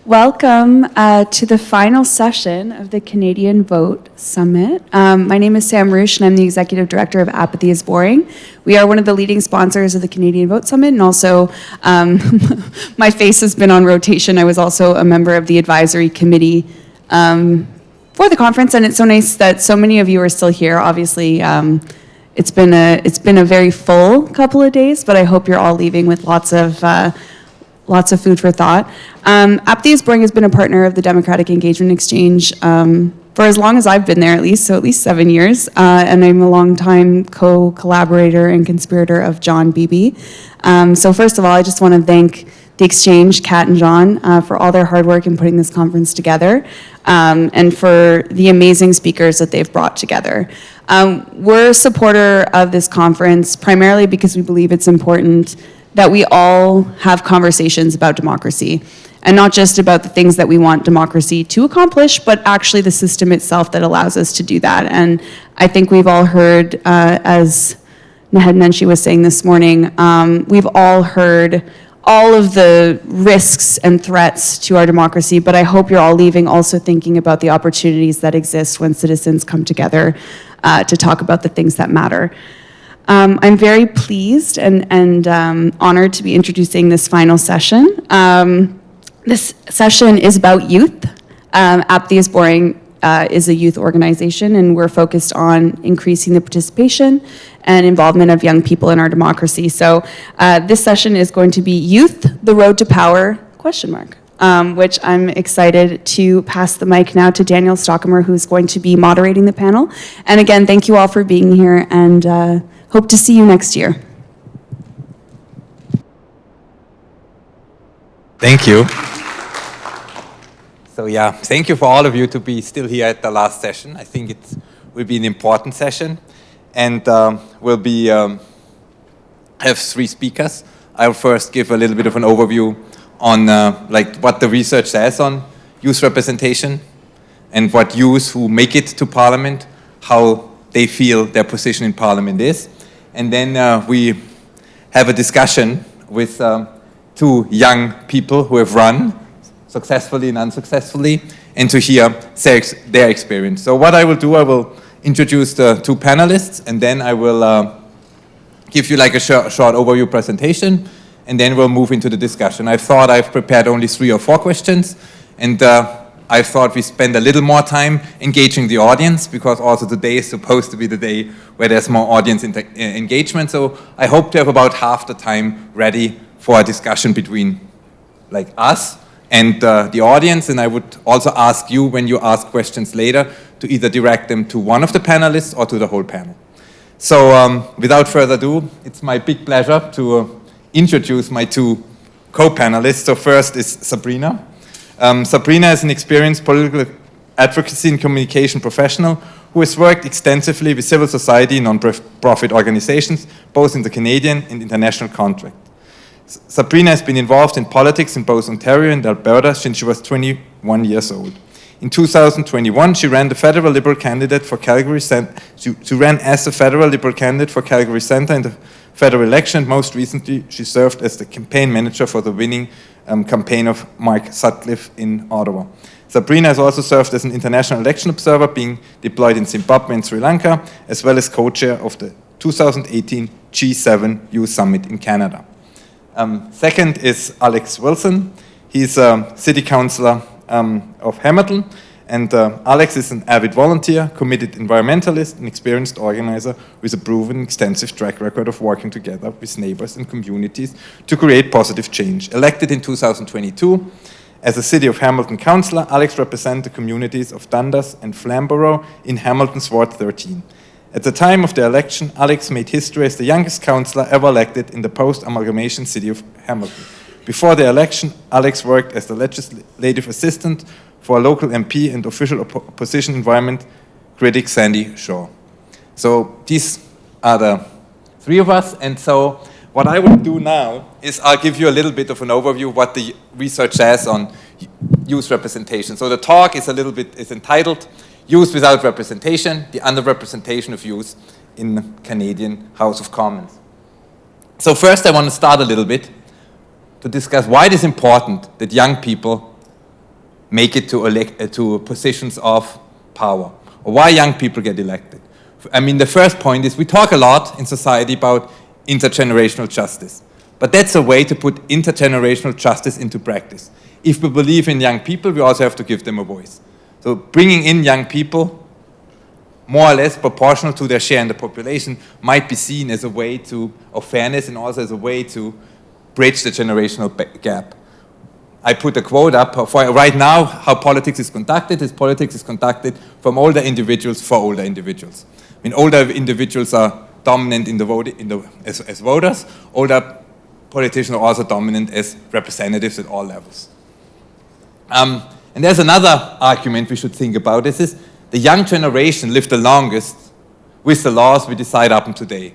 Welcome to the final session of the Canadian Vote Summit. My name is Sam Roosh, and I'm the Executive Director of Apathy is Boring. We are one of the leading sponsors of the Canadian Vote Summit, and also my face has been on rotation. I was also a member of the advisory committee for the conference, and it's so nice that so many of you are still here. Obviously, it's been a very full couple of days, but I hope you're all leaving with lots of food for thought. Apathy is Boring has been a partner of the Democratic Engagement Exchange for as long as I've been there, at least 7 years, and I'm a longtime co-collaborator and conspirator of John Beebe. So first of all, I just want to thank the Exchange, Kat and John, for all their hard work in putting this conference together, and for the amazing speakers that they've brought together. We're a supporter of this conference primarily because we believe it's important that we all have conversations about democracy, and not just about the things that we want democracy to accomplish, but actually the system itself that allows us to do that. And I think we've all heard, as Nahed Nenshi was saying this morning, we've all heard all of the risks and threats to our democracy, but I hope you're all leaving also thinking about the opportunities that exist when citizens come together to talk about the things that matter. I'm very pleased and honored to be introducing this final session. This session is about youth. Apathy is Boring is a youth organization, and we're focused on increasing the participation and involvement of young people in our democracy. So this session is going to be Youth, the Road to Power, ? Which I'm excited to pass the mic now to Daniel Stockemer, who's going to be moderating the panel. And again, thank you all for being here, and hope to see you next year. Thank you. So yeah, thank you for all of you to be still here at the last session. I think it will be an important session, and we'll be have 3 speakers. I'll first give a little bit of an overview on like what the research says on youth representation and what youth who make it to Parliament, how they feel their position in Parliament is. And then we have a discussion with 2 young people who have run successfully and unsuccessfully, and to hear their experience. So what I will do, I will introduce the 2 panelists, and then I will give you like a short overview presentation, and then we'll move into the discussion. I thought I've prepared only 3 or 4 questions, and I thought we spend a little more time engaging the audience, because also today is supposed to be the day where there's more audience engagement. So I hope to have about half the time ready for a discussion between like us and the audience. And I would also ask you, when you ask questions later, to either direct them to one of the panelists or to the whole panel. So without further ado, it's my big pleasure to introduce my 2 co-panelists. So first is Sabrina. Sabrina is an experienced political advocacy and communication professional who has worked extensively with civil society and non-profit organizations, both in the Canadian and international context. Sabrina has been involved in politics in both Ontario and Alberta since she was 21 years old. In 2021, she ran the federal Liberal candidate for Calgary Centre. She ran as the federal Liberal candidate for Calgary Centre in the federal election. Most recently, she served as the campaign manager for the winning campaign of Mark Sutcliffe in Ottawa. Sabrina has also served as an international election observer, being deployed in Zimbabwe and Sri Lanka, as well as co-chair of the 2018 G7 Youth Summit in Canada. Second is Alex Wilson. He's a city councillor of Hamilton, and Alex is an avid volunteer, committed environmentalist, and experienced organizer with a proven extensive track record of working together with neighbors and communities to create positive change. Elected in 2022 as a City of Hamilton Councillor, Alex represents the communities of Dundas and Flamborough in Hamilton's Ward 13. At the time of the election, Alex made history as the youngest councillor ever elected in the post-amalgamation City of Hamilton. Before the election, Alex worked as the legislative assistant for a local MP and official opposition environment critic Sandy Shaw. So these are the 3 of us, and so what I will do now is I'll give you a little bit of an overview of what the research says on youth representation. So the talk is entitled Youth Without Representation, the Underrepresentation of Youth in the Canadian House of Commons. So first I want to start a little bit to discuss why it is important that young people make it to positions of power, or why young people get elected. I mean, the first point is we talk a lot in society about intergenerational justice, but that's a way to put intergenerational justice into practice. If we believe in young people, we also have to give them a voice. So bringing in young people, more or less proportional to their share in the population, might be seen as a way of fairness and also as a way to bridge the generational gap. I put a quote up for right now. How politics is conducted is politics is conducted from older individuals for older individuals. I mean, older individuals are dominant in the vote, as voters. Older politicians are also dominant as representatives at all levels. And there's another argument we should think about. This is the young generation lived the longest with the laws we decide up to today,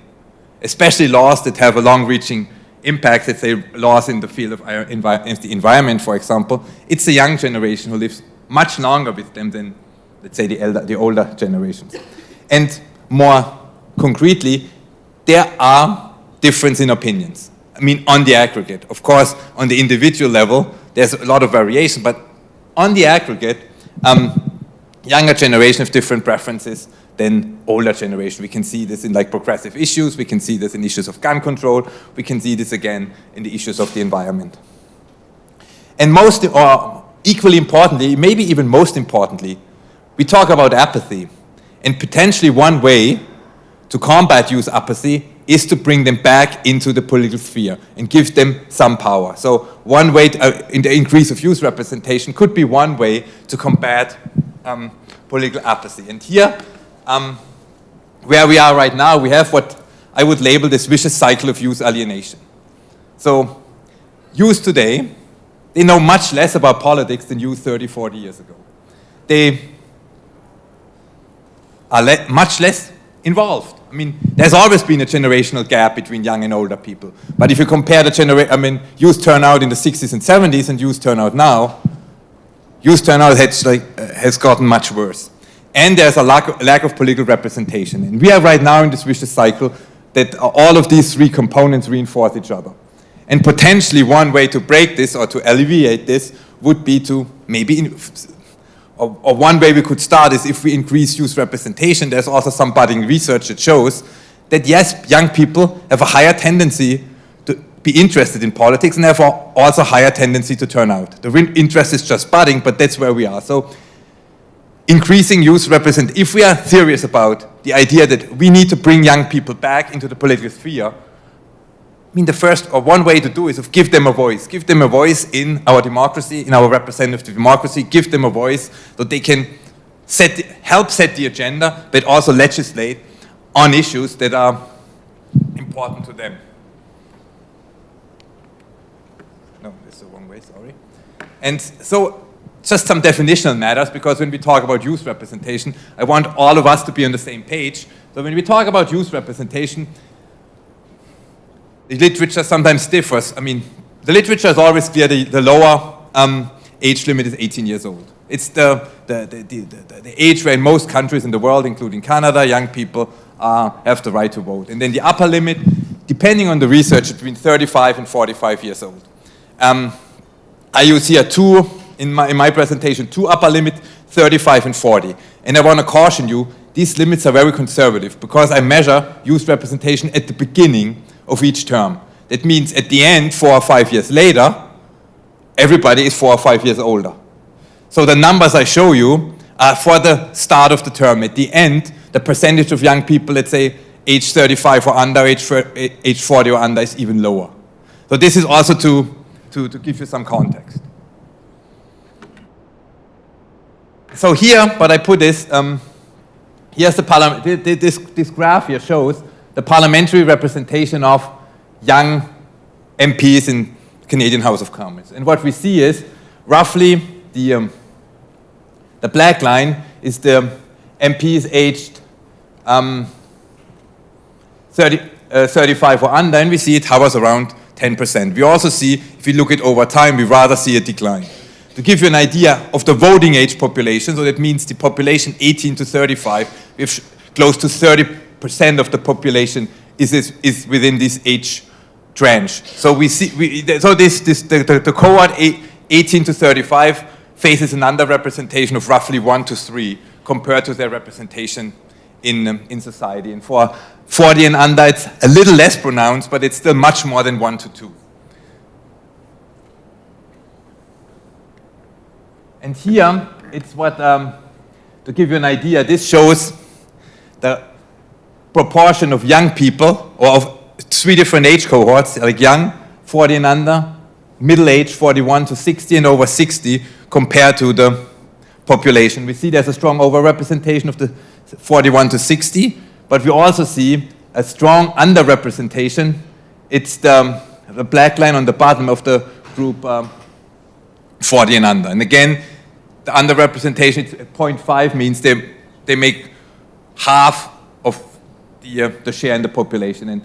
especially laws that have a long-reaching impact, let's say laws in the field of the environment, for example. It's the young generation who lives much longer with them than, let's say, the older generations. And more concretely, there are differences in opinions. I mean, on the aggregate. Of course, on the individual level, there's a lot of variation, but on the aggregate, younger generation have different preferences than older generation. We can see this in like progressive issues, we can see this in issues of gun control, we can see this again in the issues of the environment. And most, or equally importantly, maybe even most importantly, we talk about apathy. And potentially one way to combat youth apathy is to bring them back into the political sphere and give them some power. So one way, in the increase of youth representation could be one way to combat political apathy. And here, where we are right now, we have what I would label this vicious cycle of youth alienation. So youth today, they know much less about politics than youth 30, 40 years ago. They are much less involved. I mean, there's always been a generational gap between young and older people. But if you compare the youth turnout in the 60s and 70s and youth turnout now, youth turnout has gotten much worse. And there's a lack of political representation. And we are right now in this vicious cycle that all of these three components reinforce each other. And potentially one way to break this or to alleviate this would be to maybe, or one way we could start is if we increase youth representation. There's also some budding research that shows that yes, young people have a higher tendency to be interested in politics and therefore also higher tendency to turn out. The interest is just budding, but that's where we are. So increasing youth representation, if we are serious about the idea that we need to bring young people back into the political sphere, I mean, the first or one way to do is give them a voice. Give them a voice in our democracy, in our representative democracy. Give them a voice so they can help set the agenda, but also legislate on issues that are important to them. No, that's the wrong way, sorry. And so, just some definitional matters, because when we talk about youth representation, I want all of us to be on the same page. So when we talk about youth representation, the literature sometimes differs. I mean, the literature is always clear the lower age limit is 18 years old. It's the age where in most countries in the world, including Canada, young people have the right to vote. And then the upper limit, depending on the research, between 35 and 45 years old. I use here in my presentation, two upper limits, 35 and 40. And I want to caution you, these limits are very conservative because I measure youth representation at the beginning of each term. That means at the end, 4 or 5 years later, everybody is 4 or 5 years older. So the numbers I show you are for the start of the term. At the end, the percentage of young people, let's say, age 35 or under, age 40 or under is even lower. So this is also to give you some context. So here, what I put is, here's the parliament. This graph here shows the parliamentary representation of young MPs in Canadian House of Commons. And what we see is, roughly, the black line is the MPs aged 35 or under, and we see it hovers around 10%. We also see, if you look at over time, we rather see a decline. To give you an idea of the voting age population, so that means the population 18 to 35, we have close to 30% of the population is within this age tranche. So we see, the cohort 18 to 35 faces an underrepresentation of roughly 1 to 3 compared to their representation in society. And for 40 and under, it's a little less pronounced, but it's still much more than 1 to 2. And here, it's what, to give you an idea, this shows the proportion of young people, or of 3 different age cohorts, like young, 40 and under, middle age, 41 to 60, and over 60, compared to the population. We see there's a strong overrepresentation of the 41 to 60, but we also see a strong underrepresentation. It's the black line on the bottom of the group 40 and under. And again, the underrepresentation, 0.5, means they make half of the share in the population. And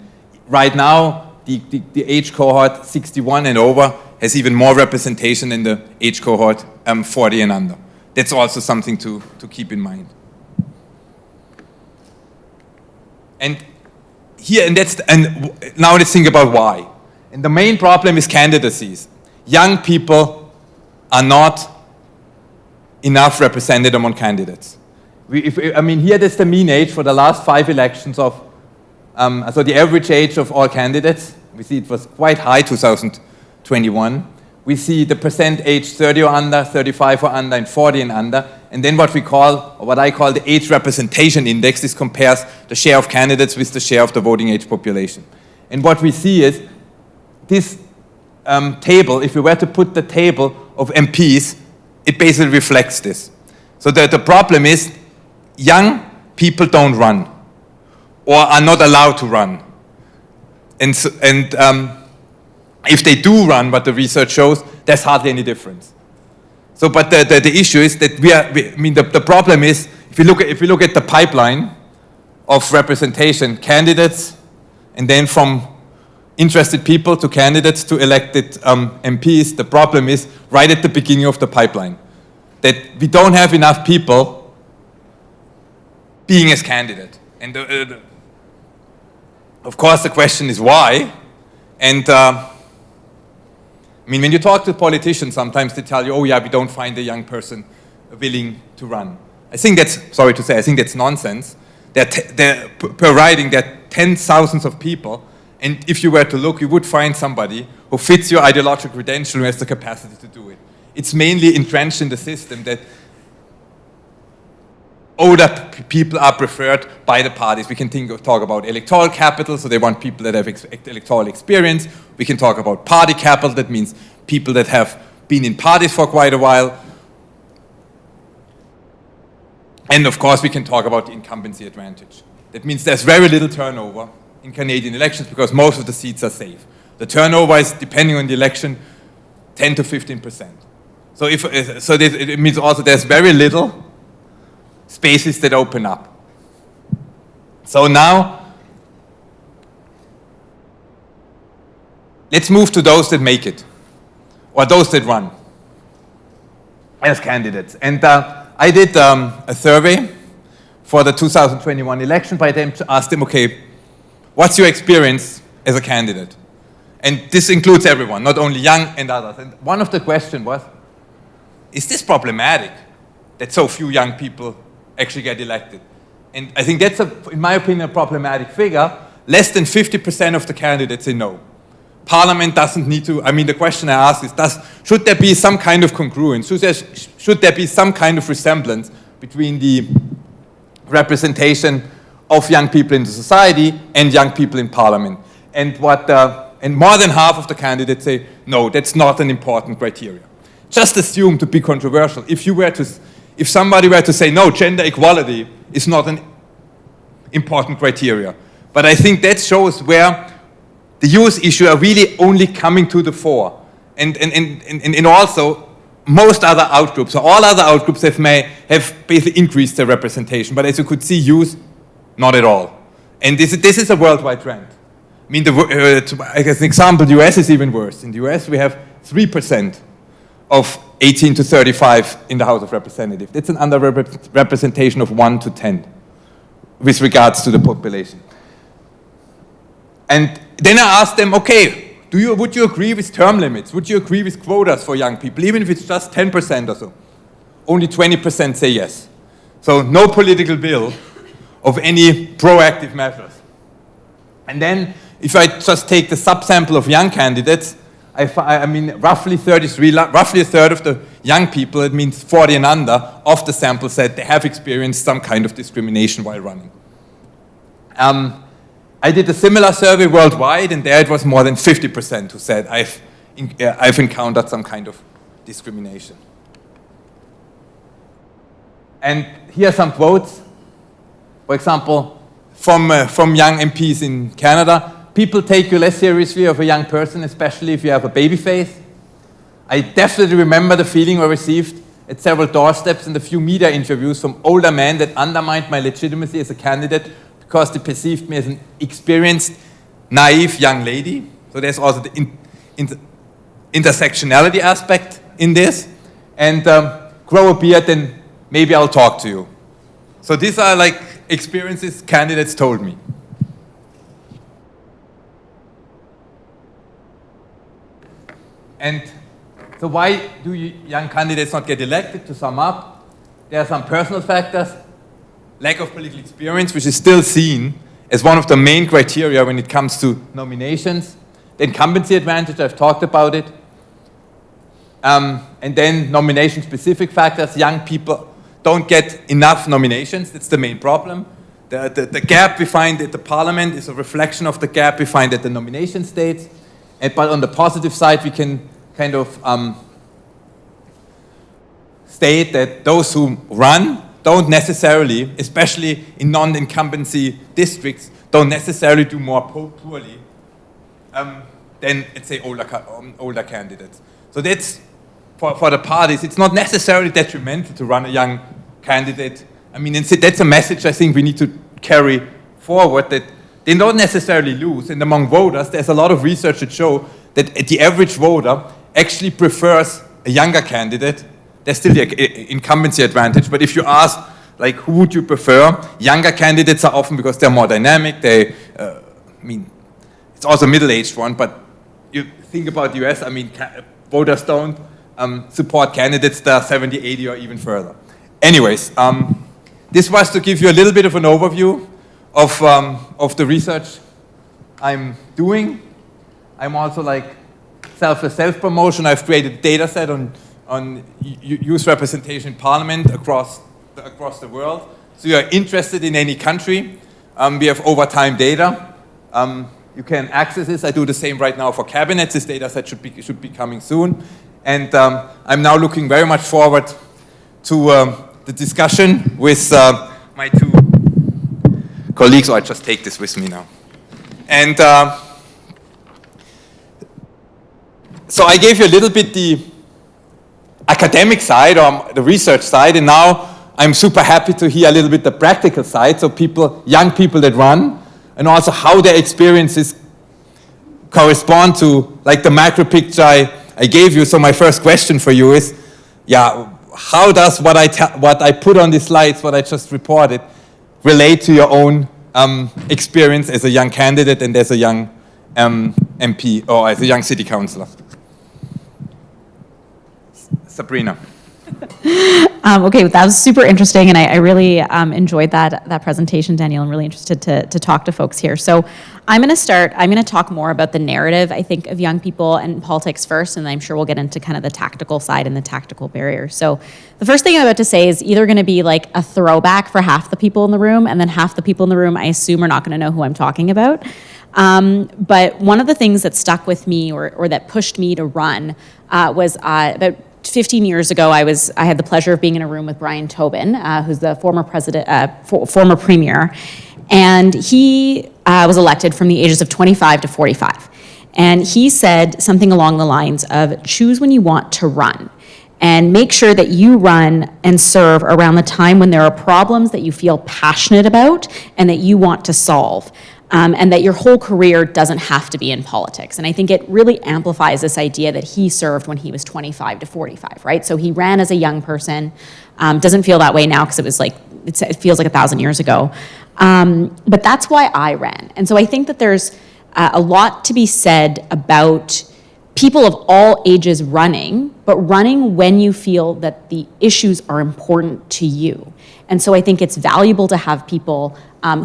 right now, the age cohort 61 and over has even more representation in the age cohort 40 and under. That's also something to keep in mind. And here, and now let's think about why. And the main problem is candidacies. Young people are not enough represented among candidates. Here that's the mean age for the last 5 elections of, so the average age of all candidates. We see it was quite high, 2021. We see the percent age 30 or under, 35 or under, and 40 and under. And then what we call, or what I call the age representation index. This compares the share of candidates with the share of the voting age population. And what we see is this table, if we were to put the table of MPs, it basically reflects this. So the problem is young people don't run or are not allowed to run. And if they do run, what the research shows, there's hardly any difference. So, but the issue is that the problem is, if you look at the pipeline of representation, candidates, and then from interested people to candidates to elected MPs, the problem is right at the beginning of the pipeline, that we don't have enough people being as candidate. And of course, the question is why. And when you talk to politicians, sometimes they tell you, oh yeah, we don't find a young person willing to run. I think that's, sorry to say, I think that's nonsense. Per riding, there are 10,000s of people, and if you were to look, you would find somebody who fits your ideological credential and has the capacity to do it. It's mainly entrenched in the system that older people are preferred by the parties. We can talk about electoral capital, so they want people that have electoral experience. We can talk about party capital, that means people that have been in parties for quite a while. And of course, we can talk about the incumbency advantage. That means there's very little turnover in Canadian elections because most of the seats are safe. The turnover is, depending on the election, 10 to 15%. So it means also there's very little spaces that open up. So now, let's move to those that make it, or those that run as candidates. And I did a survey for the 2021 election by them to ask them, okay, what's your experience as a candidate? And this includes everyone, not only young and others. And one of the questions was, is this problematic that so few young people actually get elected? And I think that's, in my opinion, a problematic figure. Less than 50% of the candidates say no. Parliament doesn't need to, the question I ask is, should there be some kind of congruence? Should there be some kind of resemblance between the representation of young people in the society and young people in Parliament? And more than half of the candidates say, no, that's not an important criteria. Just assume, to be controversial, if somebody were to say, no, gender equality is not an important criteria. But I think that shows where the youth issue are really only coming to the fore. And also, most other outgroups, or all other outgroups have basically increased their representation. But as you could see, youth, not at all. And this is a worldwide trend. As an example, the US is even worse. In the US, we have 3% of 18 to 35 in the House of Representatives. That's an underrepresentation of 1 to 10 with regards to the population. And then I asked them, okay, would you agree with term limits? Would you agree with quotas for young people, even if it's just 10% or so? Only 20% say yes. So no political will of any proactive measures. And then, if I just take the subsample of young candidates, I mean, roughly a third of the young people, it means 40 and under, of the sample said they have experienced some kind of discrimination while running. I did a similar survey worldwide, and there it was more than 50% who said, I've encountered some kind of discrimination. And here are some quotes. For example, from young MPs in Canada. People take you less seriously of a young person, especially if you have a baby face. I definitely remember the feeling I received at several doorsteps and a few media interviews from older men that undermined my legitimacy as a candidate because they perceived me as an experienced, naive young lady. So there's also the intersectionality aspect in this. And grow a beard, then maybe I'll talk to you. So these are like experiences candidates told me. And so why do young candidates not get elected? To sum up, there are some personal factors, lack of political experience, which is still seen as one of the main criteria when it comes to nominations. The incumbency advantage, I've talked about it. And then nomination-specific factors. Young people don't get enough nominations. That's the main problem. The gap we find at the parliament is a reflection of the gap we find at the nomination states. But on the positive side, we can kind of state that those who run don't necessarily, especially in non-incumbency districts, don't necessarily do more poorly than, let's say, older candidates. So that's, for the parties, it's not necessarily detrimental to run a young candidate. I mean, that's a message I think we need to carry forward, that they don't necessarily lose. And among voters, there's a lot of research that show that the average voter actually prefers a younger candidate. There's still the incumbency advantage, but if you ask, like, who would you prefer? Younger candidates are often, because they're more dynamic, I mean, it's also a middle-aged one, but you think about the US, I mean, voters don't support candidates that are 70, 80, or even further. Anyways, this was to give you a little bit of an overview of the research I'm doing. I'm also like self-promotion. I've created a data set on youth representation in parliament across the world. So you're interested in any country. We have over time data. You can access this. I do the same right now for cabinets. This data set should be coming soon. And I'm now looking very much forward to the discussion with my two colleagues. I just take this with me now. And so I gave you a little bit the academic side or the research side, and now I'm super happy to hear a little bit the practical side, so young people that run, and also how their experiences correspond to like the macro picture I gave you. So my first question for you is, how does what I put on the slides, what I just reported, relate to your own experience as a young candidate and as a young MP or as a young city councillor? Sabrina. Okay, that was super interesting, and I really enjoyed that presentation, Daniel. I'm really interested to talk to folks here. So I'm going to talk more about the narrative, I think, of young people and politics first, and I'm sure we'll get into kind of the tactical side and the tactical barriers. So the first thing I'm about to say is either going to be like a throwback for half the people in the room, and then half the people in the room, I assume, are not going to know who I'm talking about. But one of the things that stuck with me or that pushed me to run was about 15 years ago, I had the pleasure of being in a room with Brian Tobin, who's the former premier, and he was elected from the ages of 25 to 45. And he said something along the lines of, choose when you want to run, and make sure that you run and serve around the time when there are problems that you feel passionate about and that you want to solve. And that your whole career doesn't have to be in politics. And I think it really amplifies this idea that he served when he was 25 to 45, right? So he ran as a young person. Doesn't feel that way now because it feels like 1,000 years ago. But that's why I ran. And so I think that there's a lot to be said about people of all ages running, but running when you feel that the issues are important to you. And so I think it's valuable to have people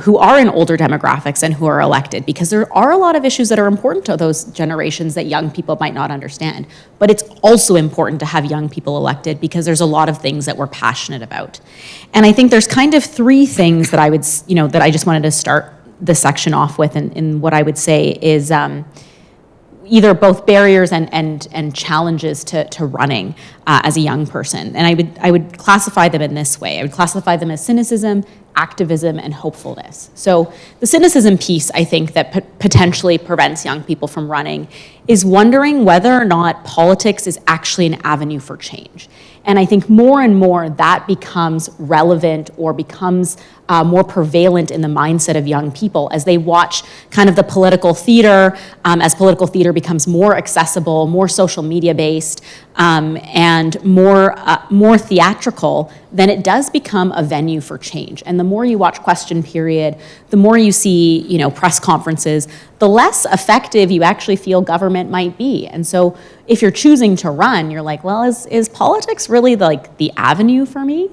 who are in older demographics and who are elected, because there are a lot of issues that are important to those generations that young people might not understand. But it's also important to have young people elected because there's a lot of things that we're passionate about. And I think there's kind of three things that I would, that I just wanted to start this section off with, and what I would say is either both barriers and challenges to running as a young person. And I would classify them in this way. I would classify them as cynicism, activism, and hopefulness. So the cynicism piece, I think, that potentially prevents young people from running is wondering whether or not politics is actually an avenue for change. And I think more and more that becomes relevant or becomes more prevalent in the mindset of young people as they watch kind of the political theater, as political theater becomes more accessible, more social media based, and more theatrical, then it does become a venue for change. And the more you watch Question Period, the more you see, press conferences, the less effective you actually feel government might be. And so if you're choosing to run, you're like, well, is politics really the avenue for me?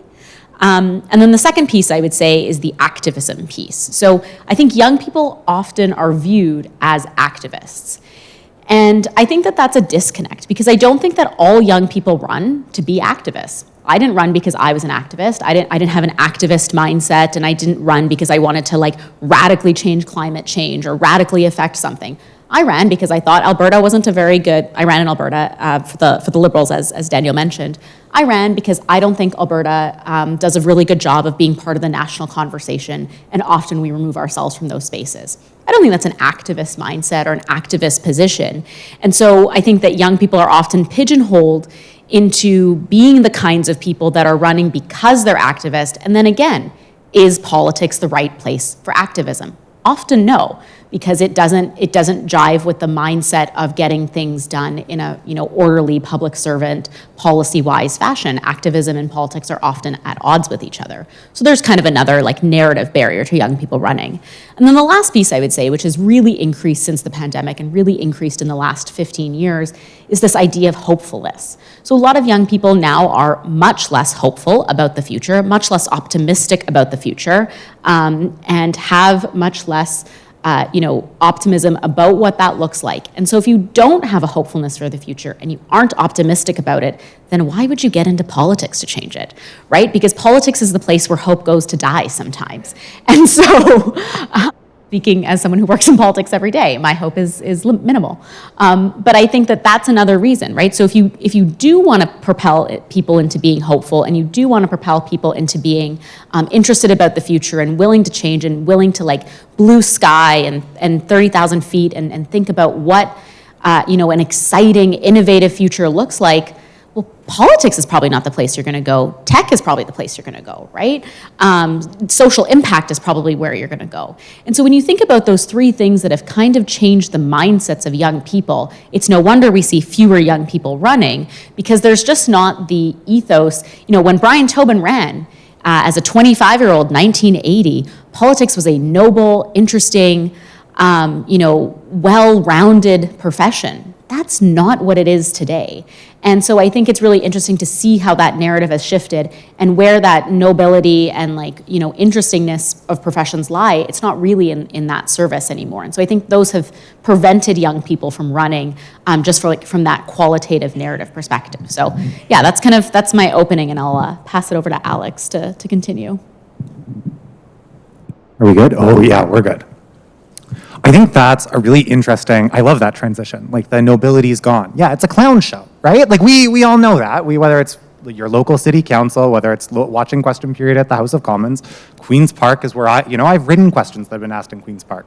And then the second piece I would say is the activism piece. So I think young people often are viewed as activists. And I think that that's a disconnect, because I don't think that all young people run to be activists. I didn't run because I was an activist. I didn't have an activist mindset, and I didn't run because I wanted to radically change climate change or radically affect something. I ran because I thought Alberta wasn't a very good, I ran in Alberta for the Liberals, as Daniel mentioned. I ran because I don't think Alberta does a really good job of being part of the national conversation, and often we remove ourselves from those spaces. I don't think that's an activist mindset or an activist position. And so I think that young people are often pigeonholed into being the kinds of people that are running because they're activist. And then again, is politics the right place for activism? Often no, because it doesn't jive with the mindset of getting things done in a orderly public servant, policy-wise fashion. Activism and politics are often at odds with each other. So there's kind of another narrative barrier to young people running. And then the last piece I would say, which has really increased since the pandemic and really increased in the last 15 years, is this idea of hopefulness. So a lot of young people now are much less hopeful about the future, much less optimistic about the future, and have much less optimism about what that looks like. And so if you don't have a hopefulness for the future and you aren't optimistic about it, then why would you get into politics to change it, right? Because politics is the place where hope goes to die sometimes. And so speaking as someone who works in politics every day, my hope is minimal. But I think that that's another reason, right? So if you do want to propel people into being hopeful, and you do want to propel people into being interested about the future and willing to change and willing to blue sky and 30,000 feet and think about what an exciting, innovative future looks like, well, politics is probably not the place you're going to go. Tech is probably the place you're going to go, right? Social impact is probably where you're going to go. And so when you think about those three things that have kind of changed the mindsets of young people, it's no wonder we see fewer young people running, because there's just not the ethos. When Brian Tobin ran as a 25-year-old, 1980, politics was a noble, interesting, well-rounded profession. That's not what it is today. And so I think it's really interesting to see how that narrative has shifted and where that nobility and interestingness of professions lie. It's not really in that service anymore. And so I think those have prevented young people from running just from that qualitative narrative perspective. So yeah, that's my opening, and I'll pass it over to Alex to continue. Are we good? Oh yeah, we're good. I think that's a really interesting, I love that transition. The nobility's gone. Yeah, it's a clown show, right? We all know that. Whether it's your local city council, whether it's watching Question Period at the House of Commons, Queen's Park is where I've written questions that have been asked in Queen's Park.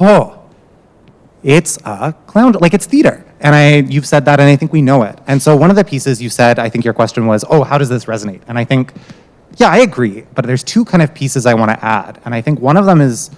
Oh, it's a clown, it's theater. And you've said that, and I think we know it. And so one of the pieces you said, I think your question was, oh, how does this resonate? And I think, yeah, I agree, but there's two kind of pieces I want to add. And I think one of them is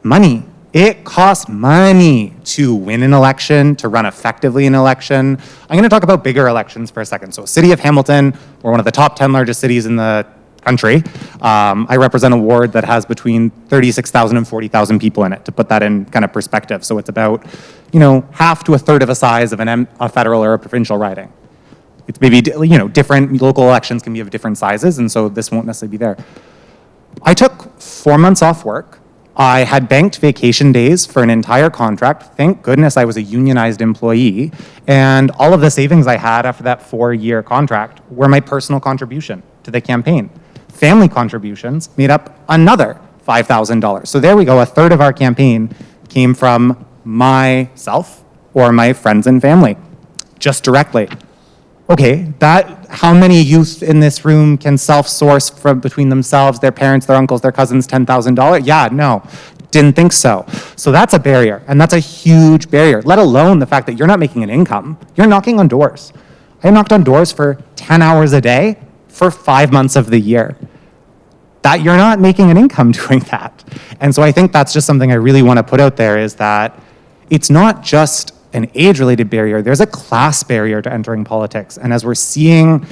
money. It costs money to win an election, to run effectively an election. I'm going to talk about bigger elections for a second. So city of Hamilton, we're one of the top 10 largest cities in the country. I represent a ward that has between 36,000 and 40,000 people in it, to put that in kind of perspective. So it's about, half to a third of a size of a federal or a provincial riding. It's maybe, different local elections can be of different sizes, and so this won't necessarily be there. I took 4 months off work. I had banked vacation days for an entire contract. Thank goodness I was a unionized employee. And all of the savings I had after that 4-year contract were my personal contribution to the campaign. Family contributions made up another $5,000. So there we go. A third of our campaign came from myself or my friends and family, just directly. Okay, how many youth in this room can self-source from between themselves, their parents, their uncles, their cousins, $10,000? Yeah, no, didn't think so. So that's a barrier, and that's a huge barrier, let alone the fact that you're not making an income. You're knocking on doors. I knocked on doors for 10 hours a day for 5 months of the year. That you're not making an income doing that. And so I think that's just something I really want to put out there, is that it's not just an age-related barrier, there's a class barrier to entering politics. And as we're seeing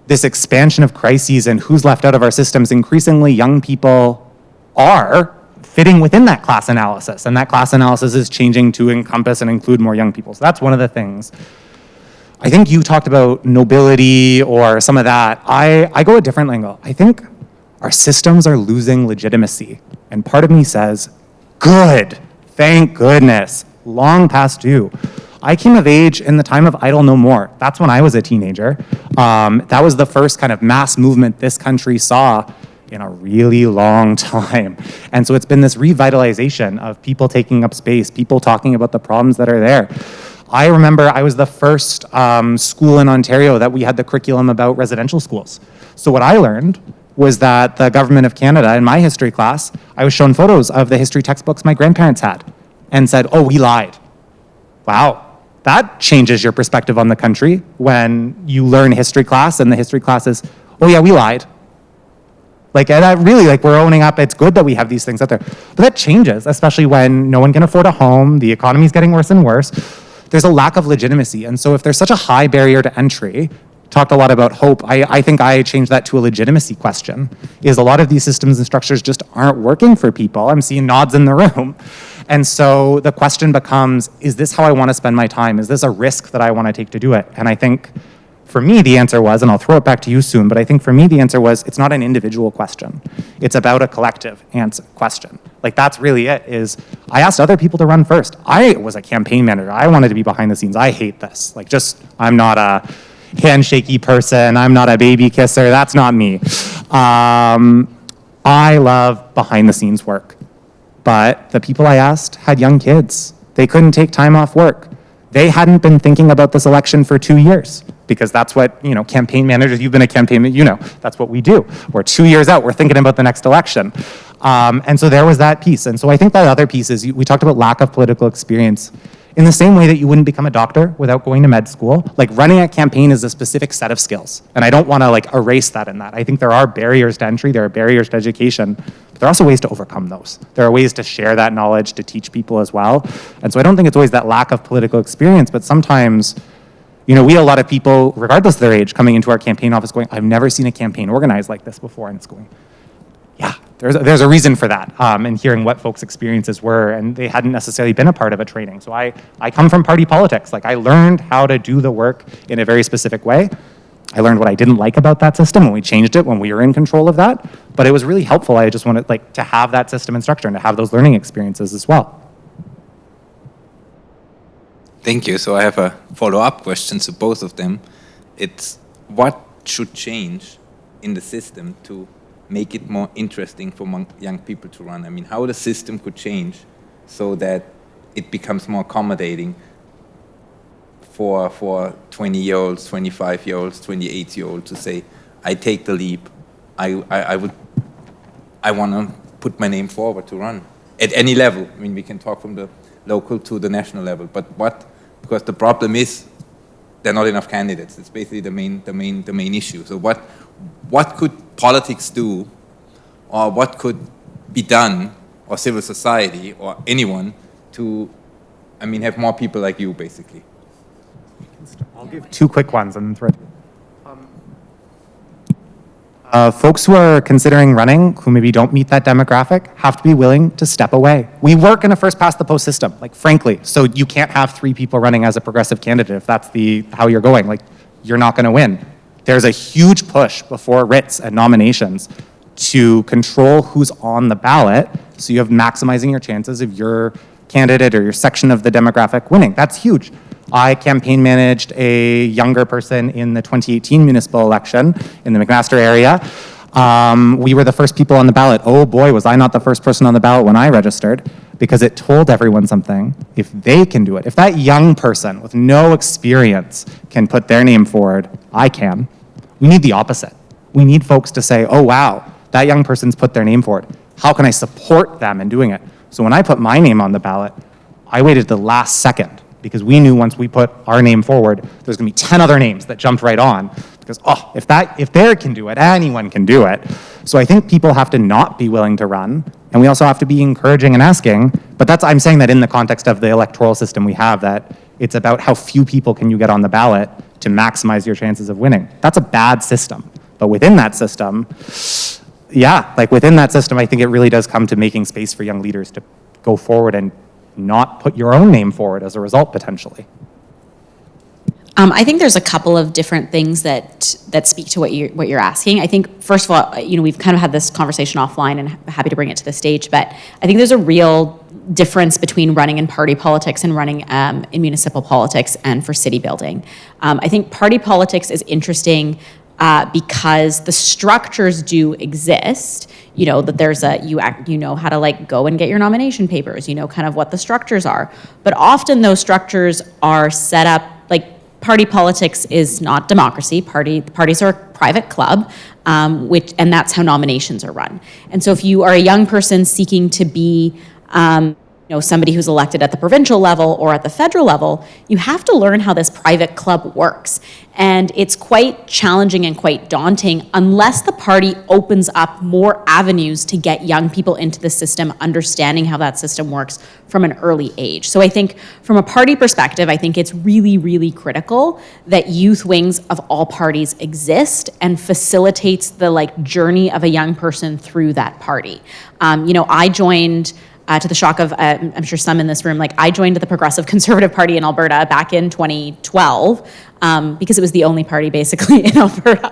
this expansion of crises and who's left out of our systems, increasingly young people are fitting within that class analysis. And that class analysis is changing to encompass and include more young people. So that's one of the things. I think you talked about nobility or some of that. I go a different angle. I think our systems are losing legitimacy. And part of me says, good, thank goodness. Long past due. I came of age in the time of Idle No More. That's when I was a teenager. That was the first kind of mass movement this country saw in a really long time. And so it's been this revitalization of people taking up space, people talking about the problems that are there. I remember I was the first school in Ontario that we had the curriculum about residential schools. So what I learned was that the Government of Canada, in my history class, I was shown photos of the history textbooks my grandparents had, and said, oh, we lied. Wow, that changes your perspective on the country when you learn history class and the history class is, oh yeah, we lied. And that really, we're owning up, it's good that we have these things out there. But that changes, especially when no one can afford a home, the economy's getting worse and worse. There's a lack of legitimacy. And so if there's such a high barrier to entry, talked a lot about hope. I think I changed that to a legitimacy question, is a lot of these systems and structures just aren't working for people. I'm seeing nods in the room. And so the question becomes, is this how I want to spend my time? Is this a risk that I want to take to do it? And I think for me, the answer was, and I'll throw it back to you soon, but I think for me, the answer was, it's not an individual question. It's about a collective question. That's really it, is I asked other people to run first. I was a campaign manager. I wanted to be behind the scenes. I hate this. I'm not a handshaky person. I'm not a baby kisser. That's not me. I love behind the scenes work. But the people I asked had young kids. They couldn't take time off work. They hadn't been thinking about this election for 2 years, because that's what, campaign managers, you've been a campaign, that's what we do. We're 2 years out, we're thinking about the next election. And so there was that piece. And so I think that other piece is, we talked about lack of political experience. In the same way that you wouldn't become a doctor without going to med school, running a campaign is a specific set of skills. And I don't want to erase that in that. I think there are barriers to entry, there are barriers to education, but there are also ways to overcome those. There are ways to share that knowledge, to teach people as well. And so I don't think it's always that lack of political experience, but sometimes, we have a lot of people, regardless of their age, coming into our campaign office going, I've never seen a campaign organized like this before. And it's going, yeah, there's a reason for that, and hearing what folks' experiences were, and they hadn't necessarily been a part of a training. So I come from party politics. I learned how to do the work in a very specific way. I learned what I didn't like about that system, and we changed it when we were in control of that. But it was really helpful. I just wanted to have that system and structure and to have those learning experiences as well. Thank you. So I have a follow-up question to both of them. It's what should change in the system to make it more interesting for young people to run? I mean, how the system could change so that it becomes more accommodating for 20-year-olds, 25-year-olds, 28-year-olds to say, I take the leap. I want to put my name forward to run at any level. I mean, we can talk from the local to the national level, but because the problem is there are not enough candidates. It's basically the main issue. So what could politics do, or what could be done, or civil society, or anyone to, have more people like you, basically? I'll give two quick ones and then throw it. Folks who are considering running, who maybe don't meet that demographic, have to be willing to step away. We work in a first past the post system, like frankly, so you can't have 3 people running as a progressive candidate if that's how you're going. Like, you're not going to win. There's a huge push before writs and nominations to control who's on the ballot, so you have maximizing your chances of your candidate or your section of the demographic winning. That's huge. I campaign managed a younger person in the 2018 municipal election in the McMaster area. We were the first people on the ballot. Oh boy, was I not the first person on the ballot when I registered, because it told everyone something. If they can do it, if that young person with no experience can put their name forward, I can. We need the opposite. We need folks to say, oh wow, that young person's put their name forward. How can I support them in doing it? So when I put my name on the ballot, I waited the last second, because we knew once we put our name forward, there's gonna be 10 other names that jumped right on. Because, if they can do it, anyone can do it. So I think people have to not be willing to run, and we also have to be encouraging and asking, but I'm saying that in the context of the electoral system we have, that it's about how few people can you get on the ballot to maximize your chances of winning. That's a bad system. But within that system, I think it really does come to making space for young leaders to go forward and not put your own name forward as a result, potentially. I think there's a couple of different things that speak to what you're asking. I think, first of all, we've kind of had this conversation offline, and I'm happy to bring it to the stage, but I think there's a real difference between running in party politics and running in municipal politics and for city building. I think party politics is interesting because the structures do exist, that there's you know how to like go and get your nomination papers, kind of what the structures are. But often those structures are set up, like party politics is not democracy. Parties are a private club, and that's how nominations are run. And so if you are a young person seeking to be somebody who's elected at the provincial level or at the federal level, you have to learn how this private club works. And it's quite challenging and quite daunting unless the party opens up more avenues to get young people into the system, understanding how that system works from an early age. So I think from a party perspective, I think it's really, really critical that youth wings of all parties exist and facilitates the journey of a young person through that party. I joined to the shock of, I'm sure some in this room, I joined the Progressive Conservative Party in Alberta back in 2012 because it was the only party basically in Alberta.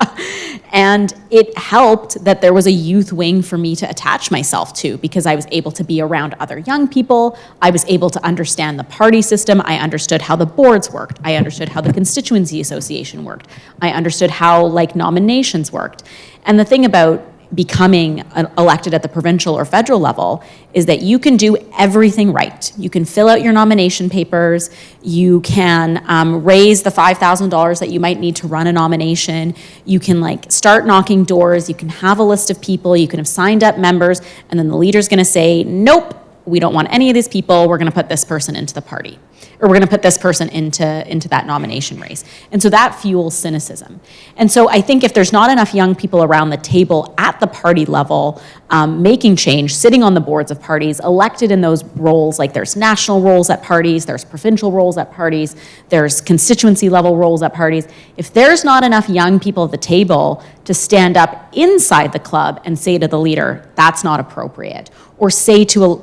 And it helped that there was a youth wing for me to attach myself to, because I was able to be around other young people. I was able to understand the party system. I understood how the boards worked. I understood how the constituency association worked. I understood how nominations worked. And the thing about becoming elected at the provincial or federal level is that you can do everything right. You can fill out your nomination papers, you can raise the $5,000 that you might need to run a nomination, you can start knocking doors, you can have a list of people, you can have signed up members, and then the leader's gonna say, nope, we don't want any of these people, we're gonna put this person into the party. Or we're gonna put this person into that nomination race. And so that fuels cynicism. And so I think if there's not enough young people around the table at the party level, making change, sitting on the boards of parties, elected in those roles, there's national roles at parties, there's provincial roles at parties, there's constituency level roles at parties. If there's not enough young people at the table to stand up inside the club and say to the leader, that's not appropriate, or say to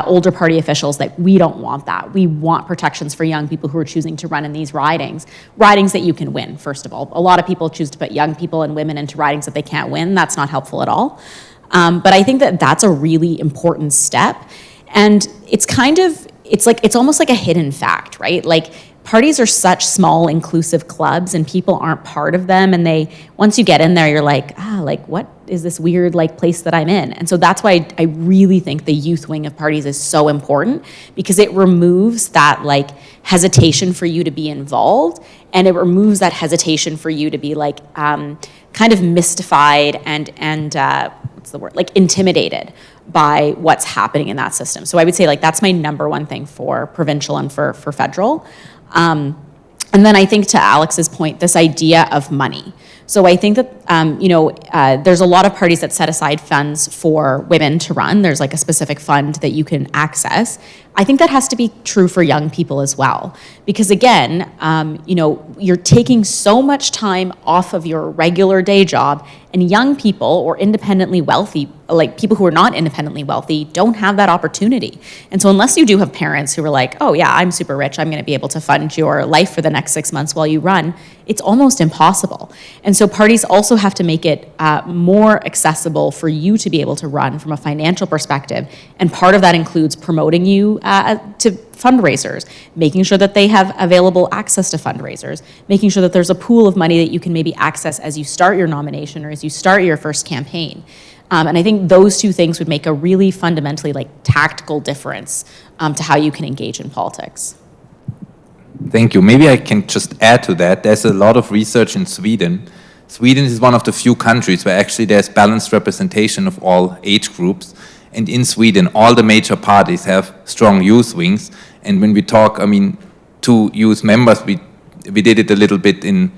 older party officials that we don't want that. We want protections for young people who are choosing to run in these ridings that you can win, first of all. A lot of people choose to put young people and women into ridings that they can't win. That's not helpful at all. But I think that that's a really important step. And it's almost like a hidden fact, right? Parties are such small, inclusive clubs, and people aren't part of them. And once you get in there, you're what is this weird place that I'm in? And so that's why I really think the youth wing of parties is so important, because it removes that hesitation for you to be involved, and it removes that hesitation for you to be kind of mystified and what's the word? Intimidated by what's happening in that system. So I would say that's my number one thing for provincial and for federal. And then I think, to Alex's point, this idea of money. So I think that there's a lot of parties that set aside funds for women to run. There's like a specific fund that you can access. I think that has to be true for young people as well. Because again, you're taking so much time off of your regular day job, and young people or independently wealthy, like people who are not independently wealthy, don't have that opportunity. And so unless you do have parents who are like, oh yeah, I'm super rich, I'm gonna be able to fund your life for the next 6 months while you run, it's almost impossible. And so parties also have to make it more accessible for you to be able to run from a financial perspective. And part of that includes promoting you to fundraisers, making sure that they have available access to fundraisers, making sure that there's a pool of money that you can maybe access as you start your nomination or as you start your first campaign. And I think those two things would make a really fundamentally tactical difference to how you can engage in politics. Thank you. Maybe I can just add to that. There's a lot of research in Sweden. Sweden is one of the few countries where actually there's balanced representation of all age groups. And in Sweden, all the major parties have strong youth wings. And when we talk, to youth members, we did it a little bit in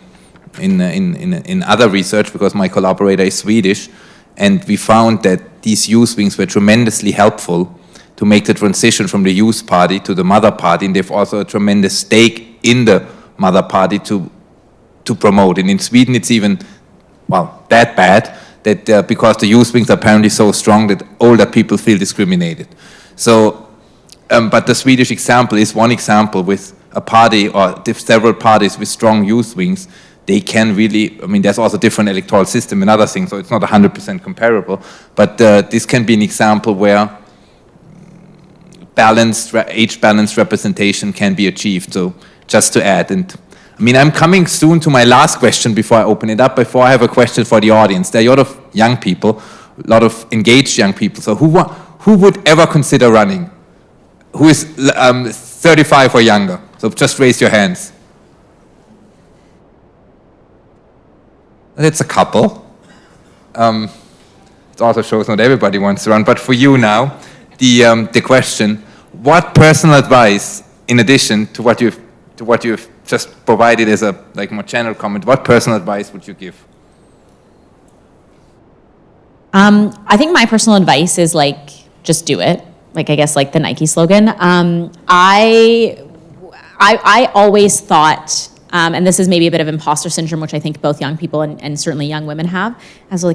other research because my collaborator is Swedish, and we found that these youth wings were tremendously helpful to make the transition from the youth party to the mother party, and they've also a tremendous stake in the mother party to promote. And in Sweden, it's even, that bad, that because the youth wings are apparently so strong that older people feel discriminated. So, but the Swedish example is one example with a party or several parties with strong youth wings. They can really, there's also different electoral system and other things, so it's not 100% comparable, but this can be an example where age-balanced representation can be achieved. So just to add, and I'm coming soon to my last question before I open it up, before I have a question for the audience. There are a lot of young people, a lot of engaged young people, so who would ever consider running? Who is 35 or younger? So just raise your hands. That's a couple. It also shows not everybody wants to run, but for you now, the question: what personal advice, in addition to what you've just provided as a more general comment, what personal advice would you give? I think my personal advice is just do it. I guess the Nike slogan. I always thought. And this is maybe a bit of imposter syndrome, which I think both young people and certainly young women have. As I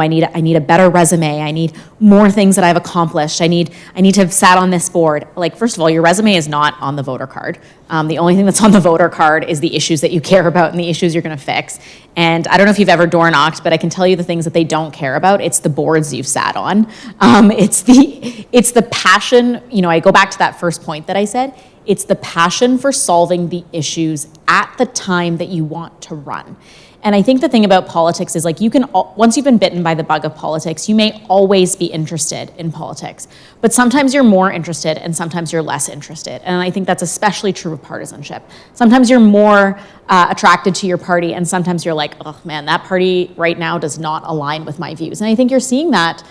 need a better resume. I need more things that I've accomplished. I need to have sat on this board. First of all, your resume is not on the voter card. The only thing that's on the voter card is the issues that you care about and the issues you're going to fix. And I don't know if you've ever door knocked, but I can tell you the things that they don't care about. It's the boards you've sat on. It's the passion. I go back to that first point that I said. It's the passion for solving the issues at the time that you want to run. And I think the thing about politics is once you've been bitten by the bug of politics, you may always be interested in politics. But sometimes you're more interested and sometimes you're less interested. And I think that's especially true of partisanship. Sometimes you're more attracted to your party and sometimes you're like, oh man, that party right now does not align with my views. And I think you're seeing that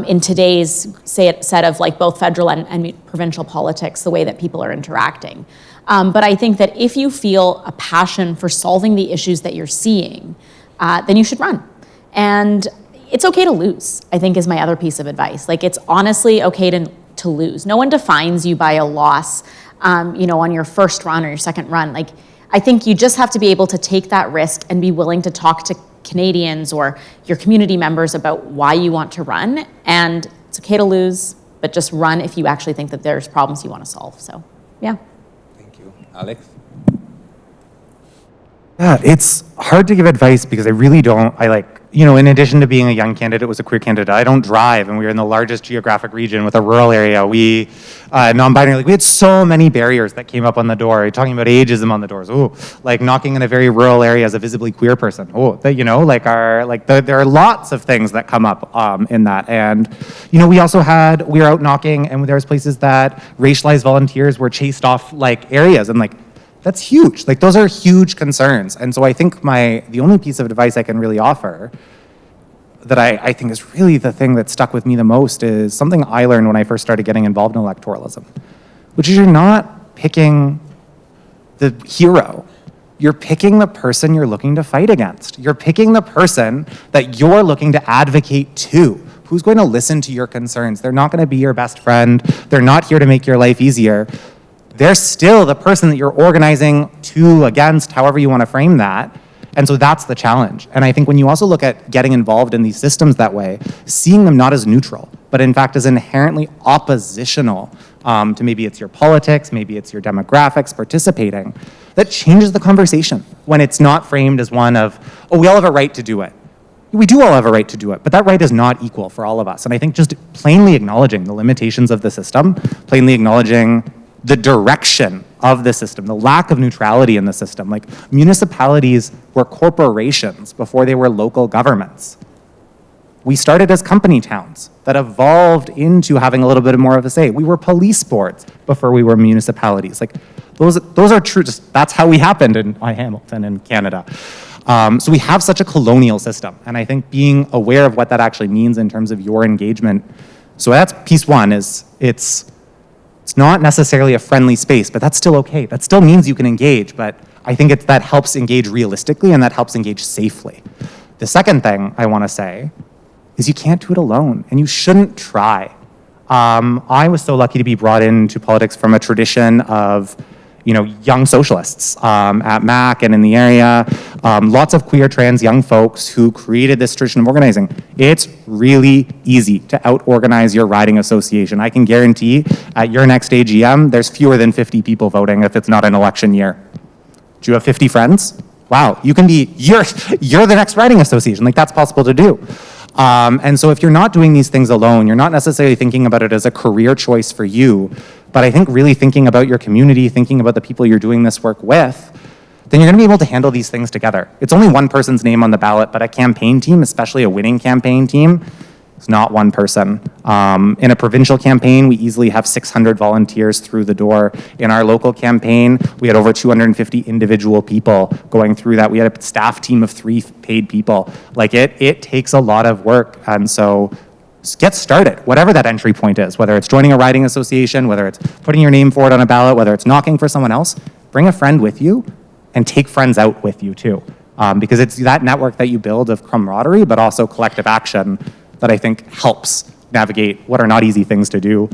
in today's set of both federal and provincial politics, the way that people are interacting. But I think that if you feel a passion for solving the issues that you're seeing, then you should run. And it's okay to lose, I think, is my other piece of advice. It's honestly okay to lose. No one defines you by a loss, on your first run or your second run. I think you just have to be able to take that risk and be willing to talk to Canadians or your community members about why you want to run. And it's okay to lose, but just run if you actually think that there's problems you want to solve. So, yeah. Thank you. Alex? Yeah, it's hard to give advice because I really don't, in addition to being a young candidate, was a queer candidate, I don't drive, and we were in the largest geographic region with a rural area. We, non-binary, we had so many barriers that came up on the door. You're talking about ageism on the doors. Oh, knocking in a very rural area as a visibly queer person. Oh, there are lots of things that come up in that. And, we were out knocking, and there was places that racialized volunteers were chased off areas, and that's huge. Those are huge concerns. And so I think the only piece of advice I can really offer that I think is really the thing that stuck with me the most is something I learned when I first started getting involved in electoralism, which is you're not picking the hero. you're picking the person you're looking to fight against. You're picking the person that you're looking to advocate to. Who's going to listen to your concerns? They're not going to be your best friend. They're not here to make your life easier. They're still the person that you're organizing to, against, however you want to frame that. And so that's the challenge. And I think when you also look at getting involved in these systems that way, seeing them not as neutral, but in fact as inherently oppositional to maybe it's your politics, maybe it's your demographics participating, that changes the conversation when it's not framed as one of, oh, we all have a right to do it. We do all have a right to do it, but that right is not equal for all of us. And I think just plainly acknowledging the limitations of the system, plainly acknowledging the direction of the system, the lack of neutrality in the system. Like, municipalities were corporations before they were local governments. We started as company towns that evolved into having a little bit more of a say. We were police boards before we were municipalities. Like, those are true, just that's how we happened in Hamilton in Canada. So we have such a colonial system, and I think being aware of what that actually means in terms of your engagement. So that's piece one, is it's not necessarily a friendly space, but that's still okay. That still means you can engage, but I think that helps engage realistically and that helps engage safely. The second thing I want to say is you can't do it alone, and you shouldn't try. I was so lucky to be brought into politics from a tradition of young socialists at MAC and in the area, lots of queer, trans young folks who created this tradition of organizing. It's really easy to out-organize your riding association. I can guarantee at your next AGM, there's fewer than 50 people voting if it's not an election year. Do you have 50 friends? Wow, you're the next riding association. Like, that's possible to do. And so if you're not doing these things alone, you're not necessarily thinking about it as a career choice for you, but I think really thinking about your community, thinking about the people you're doing this work with, then you're going to be able to handle these things together. It's only one person's name on the ballot, but a campaign team, especially a winning campaign team, is not one person. In a provincial campaign, we easily have 600 volunteers through the door. In our local campaign, we had over 250 individual people going through that. We had a staff team of 3 paid people. Like, it takes a lot of work, and so get started, whatever that entry point is, whether it's joining a riding association, whether it's putting your name forward on a ballot, whether it's knocking for someone else, bring a friend with you and take friends out with you too. Because it's that network that you build of camaraderie, but also collective action that I think helps navigate what are not easy things to do.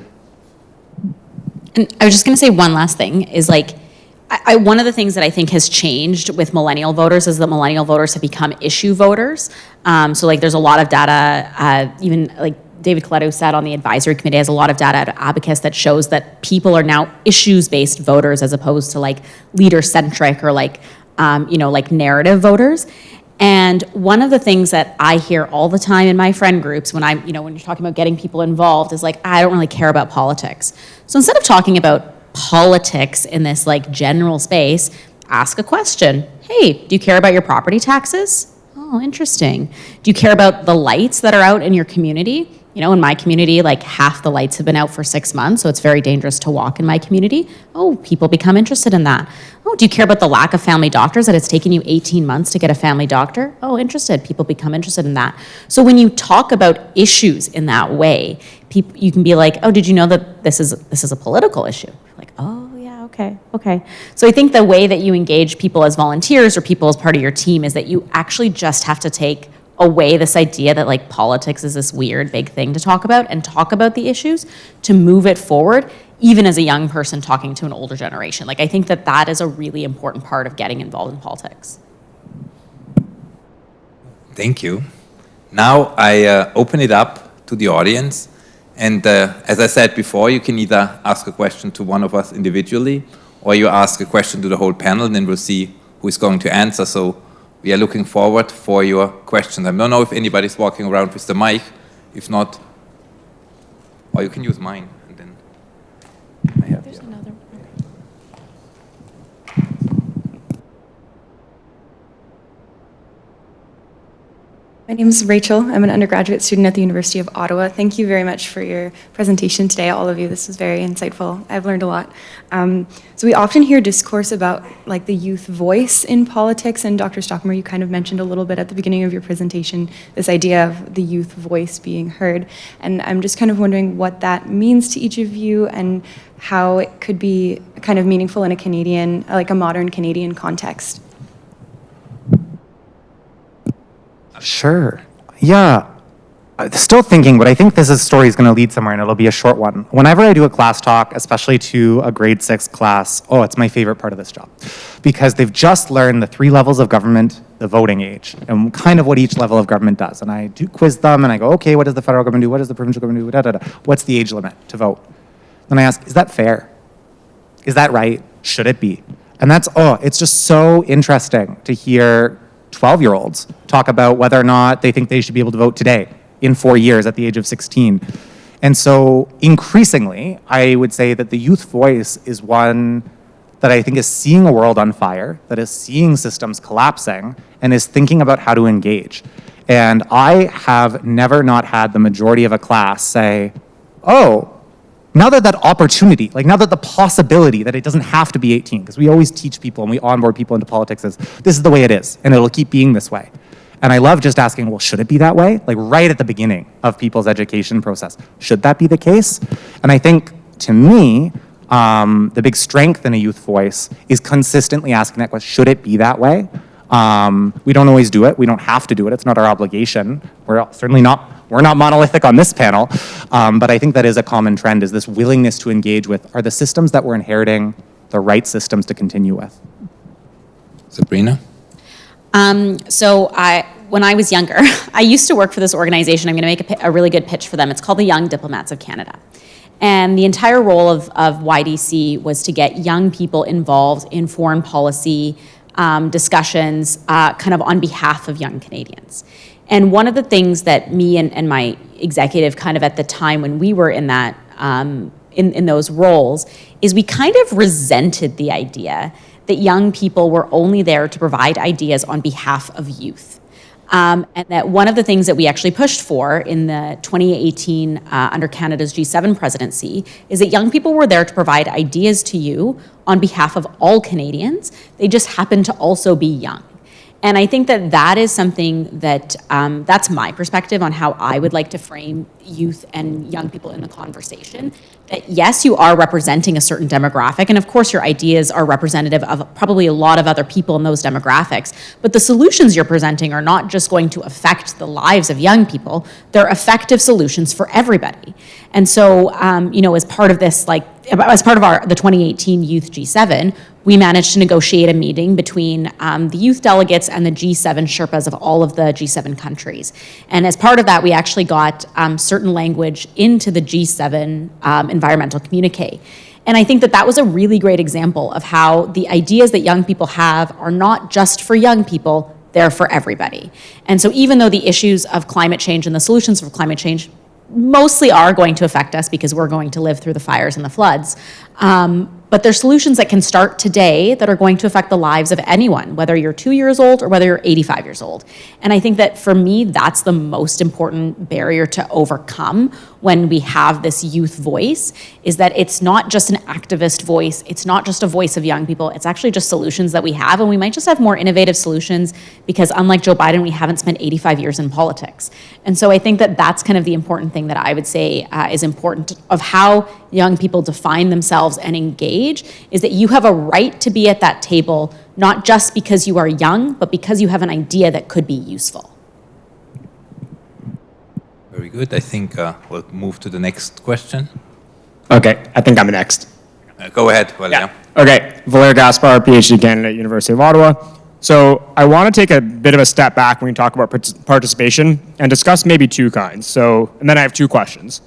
And I was just going to say one last thing is, like, one of the things that I think has changed with millennial voters is that millennial voters have become issue voters. So like, there's a lot of data, even like David Coletto sat on the advisory committee, has a lot of data at Abacus that shows that people are now issues-based voters as opposed to like leader-centric or like, like narrative voters. And one of the things that I hear all the time in my friend groups when when you're talking about getting people involved is like, I don't really care about politics. So instead of talking about politics in this like general space, ask a question. Hey, do you care about your property taxes? Oh, interesting. Do you care about the lights that are out in your community? In my community, like half the lights have been out for 6 months, so it's very dangerous to walk in my community. Oh, people become interested in that. Oh, do you care about the lack of family doctors, that it's taken you 18 months to get a family doctor? Oh, interested. People become interested in that. So when you talk about issues in that way, you can be like, oh, did you know that this is a political issue? Like, oh, yeah, okay. So I think the way that you engage people as volunteers or people as part of your team is that you actually just have to take away this idea that like politics is this weird big thing to talk about, and talk about the issues to move it forward, even as a young person talking to an older generation. Like, I think that is a really important part of getting involved in politics. Thank you. Now I open it up to the audience. And as I said before, you can either ask a question to one of us individually, or you ask a question to the whole panel, and then we'll see who is going to answer. So we are looking forward for your questions. I don't know if anybody's walking around with the mic. If not, or you can use mine. And then I have There's another one. My name is Rachel. I'm an undergraduate student at the University of Ottawa. Thank you very much for your presentation today, all of you. This was very insightful. I've learned a lot. So we often hear discourse about like the youth voice in politics, and Dr. Stockemer, you kind of mentioned a little bit at the beginning of your presentation, this idea of the youth voice being heard. And I'm just kind of wondering what that means to each of you and how it could be kind of meaningful in a Canadian, like a modern Canadian context. Sure. Yeah. Still thinking, but I think this story is going to lead somewhere, and it'll be a short one. Whenever I do a class talk, especially to a grade 6 class, it's my favorite part of this job, because they've just learned the 3 levels of government, the voting age, and kind of what each level of government does. And I do quiz them, and I go, okay, what does the federal government do? What does the provincial government do? Da, da, da. What's the age limit to vote? Then I ask, is that fair? Is that right? Should it be? And it's just so interesting to hear 12-year-olds talk about whether or not they think they should be able to vote today, in 4 years, at the age of 16. And so increasingly, I would say that the youth voice is one that I think is seeing a world on fire, that is seeing systems collapsing, and is thinking about how to engage. And I have never not had the majority of a class say, now that opportunity, now that the possibility that it doesn't have to be 18, because we always teach people and we onboard people into politics as, this is the way it is, and it'll keep being this way. And I love just asking, well, should it be that way? Right at the beginning of people's education process. Should that be the case? And I think, to me, the big strength in a youth voice is consistently asking that question, should it be that way? We don't always do it. We don't have to do it. It's not our obligation. We're not monolithic on this panel. But I think that is a common trend, is this willingness to engage with, are the systems that we're inheriting the right systems to continue with? Sabrina? When I was younger, I used to work for this organization. I'm going to make a really good pitch for them. It's called the Young Diplomats of Canada. And the entire role of YDC was to get young people involved in foreign policy discussions kind of on behalf of young Canadians. And one of the things that me and my executive kind of at the time when we were in that in those roles is we kind of resented the idea that young people were only there to provide ideas on behalf of youth. And that one of the things that we actually pushed for in the 2018 under Canada's G7 presidency is that young people were there to provide ideas to you on behalf of all Canadians. They just happen to also be young. And I think that is something that, that's my perspective on how I would like to frame youth and young people in the conversation. That yes, you are representing a certain demographic, and of course your ideas are representative of probably a lot of other people in those demographics, but the solutions you're presenting are not just going to affect the lives of young people, they're effective solutions for everybody. And so, as part of this, as part of the 2018 Youth G7, we managed to negotiate a meeting between the youth delegates and the G7 Sherpas of all of the G7 countries. And as part of that, we actually got certain language into the G7 environmental communique. And I think that was a really great example of how the ideas that young people have are not just for young people, they're for everybody. And so even though the issues of climate change and the solutions for climate change mostly are going to affect us because we're going to live through the fires and the floods, but there's solutions that can start today that are going to affect the lives of anyone, whether you're 2 years old or whether you're 85 years old. And I think that for me, that's the most important barrier to overcome when we have this youth voice, is that it's not just an activist voice, it's not just a voice of young people, it's actually just solutions that we have, and we might just have more innovative solutions because unlike Joe Biden, we haven't spent 85 years in politics. And so I think that that's kind of the important thing that I would say is important of how young people define themselves and engage, is that you have a right to be at that table, not just because you are young, but because you have an idea that could be useful. Very good. I think we'll move to the next question. Okay, I think I'm next. Go ahead, Valia. Okay, Valer Gaspar, PhD candidate at University of Ottawa. So I want to take a bit of a step back when we talk about participation and discuss maybe two kinds. And then I have two questions.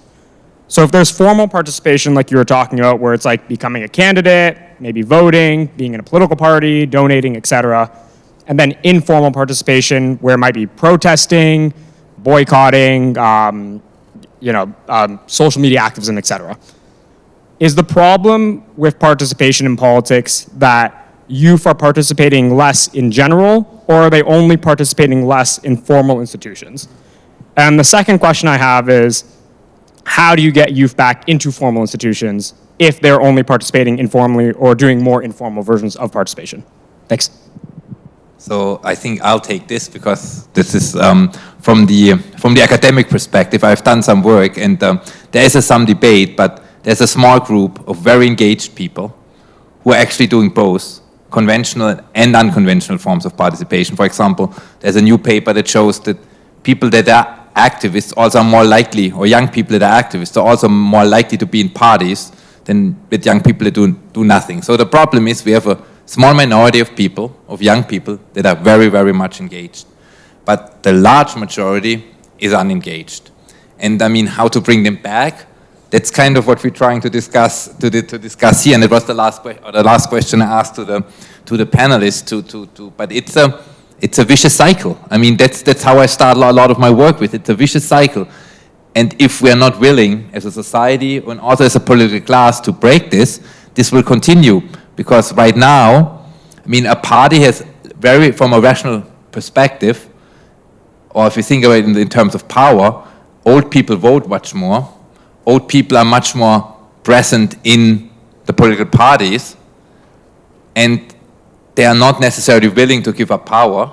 So if there's formal participation like you were talking about, where it's like becoming a candidate, maybe voting, being in a political party, donating, etc., and then informal participation where it might be protesting, boycotting, social media activism, etc. Is the problem with participation in politics that youth are participating less in general, or are they only participating less in formal institutions? And the second question I have is, how do you get youth back into formal institutions if they're only participating informally or doing more informal versions of participation? Thanks. So I think I'll take this because this is from the academic perspective. I've done some work, and there is some debate, but there's a small group of very engaged people who are actually doing both conventional and unconventional forms of participation. For example, there's a new paper that shows that people that are activists also are more likely, or young people that are activists are also more likely to be in parties than with young people that do nothing. So the problem is we have a small minority of people, of young people, that are very, very much engaged. But the large majority is unengaged. And I mean, how to bring them back? That's kind of what we're trying to discuss here, and it was the last question I asked to the panelists. But it's a vicious cycle. I mean, that's how I start a lot of my work with. It's a vicious cycle, and if we are not willing, as a society and also as a political class, to break this will continue. Because right now, I mean, a party has from a rational perspective, or if you think about it in terms of power, old people vote much more. Old people are much more present in the political parties, and they are not necessarily willing to give up power,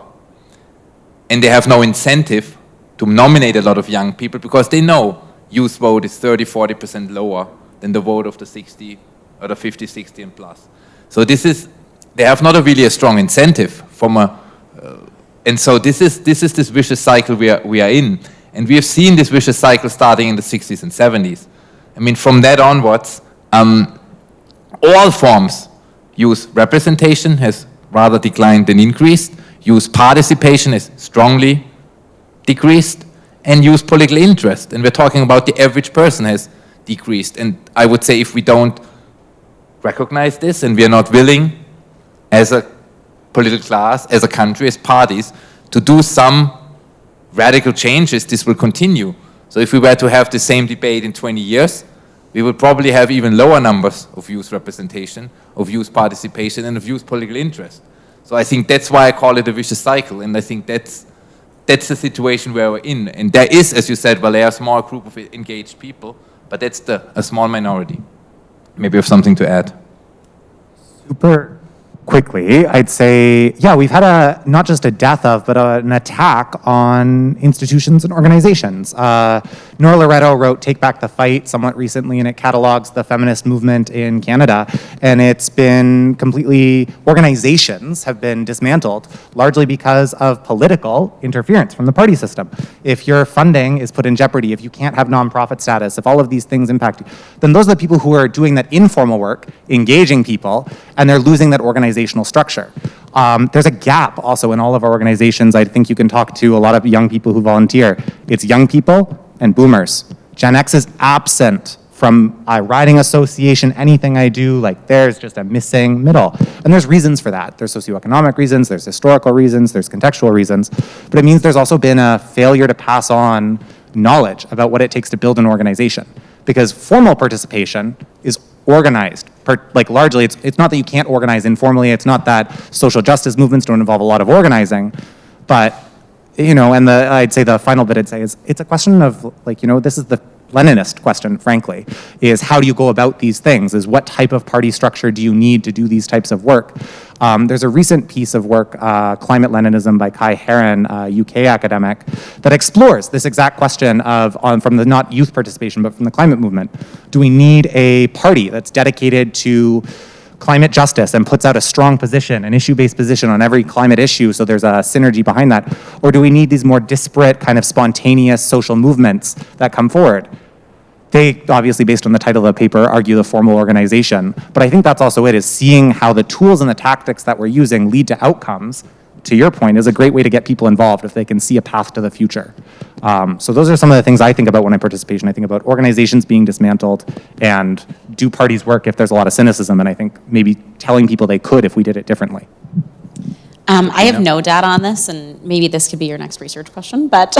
and they have no incentive to nominate a lot of young people because they know youth vote is 30-40% lower than the vote of the 60 or the 50, 60 and plus. So they have not really a strong incentive and so this is this vicious cycle we are in. And we have seen this vicious cycle starting in the 60s and 70s. I mean, from that onwards, all forms, youth representation has rather declined than increased, youth participation has strongly decreased, and youth political interest, and we're talking about the average person, has decreased. And I would say if we don't recognize this and we are not willing as a political class, as a country, as parties, to do some radical changes, this will continue. So if we were to have the same debate in 20 years, we would probably have even lower numbers of youth representation, of youth participation, and of youth political interest. So I think that's why I call it a vicious cycle, and I think that's the situation where we're in. And there is, as you said, well, there are a small group of engaged people, but that's a small minority. Maybe you have something to add. Super quickly, I'd say, yeah, we've had not just a death of, but an attack on institutions and organizations. Nora Loretto wrote Take Back the Fight somewhat recently, and it catalogs the feminist movement in Canada, and it's been organizations have been dismantled, largely because of political interference from the party system. If your funding is put in jeopardy, if you can't have nonprofit status, if all of these things impact you, then those are the people who are doing that informal work, engaging people, and they're losing that organizational structure. There's a gap also in all of our organizations. I think you can talk to a lot of young people who volunteer. It's young people and boomers. Gen X is absent from riding association, anything I do, like there's just a missing middle. And there's reasons for that. There's socioeconomic reasons, there's historical reasons, there's contextual reasons, but it means there's also been a failure to pass on knowledge about what it takes to build an organization. Because formal participation is organized. Largely, it's not that you can't organize informally, it's not that social justice movements don't involve a lot of organizing, but, and I'd say the final bit I'd say is, it's a question of, this is the Leninist question, frankly, is how do you go about these things? Is what type of party structure do you need to do these types of work? There's a recent piece of work, Climate Leninism by Kai Heron, a UK academic, that explores this exact question from the not youth participation, but from the climate movement. Do we need a party that's dedicated to climate justice and puts out a strong position, an issue-based position on every climate issue, so there's a synergy behind that? Or do we need these more disparate, kind of spontaneous social movements that come forward? They, obviously, based on the title of the paper, argue the formal organization, but I think that's also it, is seeing how the tools and the tactics that we're using lead to outcomes, to your point, is a great way to get people involved if they can see a path to the future. So those are some of the things I think about when I participate. I think about organizations being dismantled and do parties work if there's a lot of cynicism, and I think maybe telling people they could if we did it differently. I have no data on this, and maybe this could be your next research question, but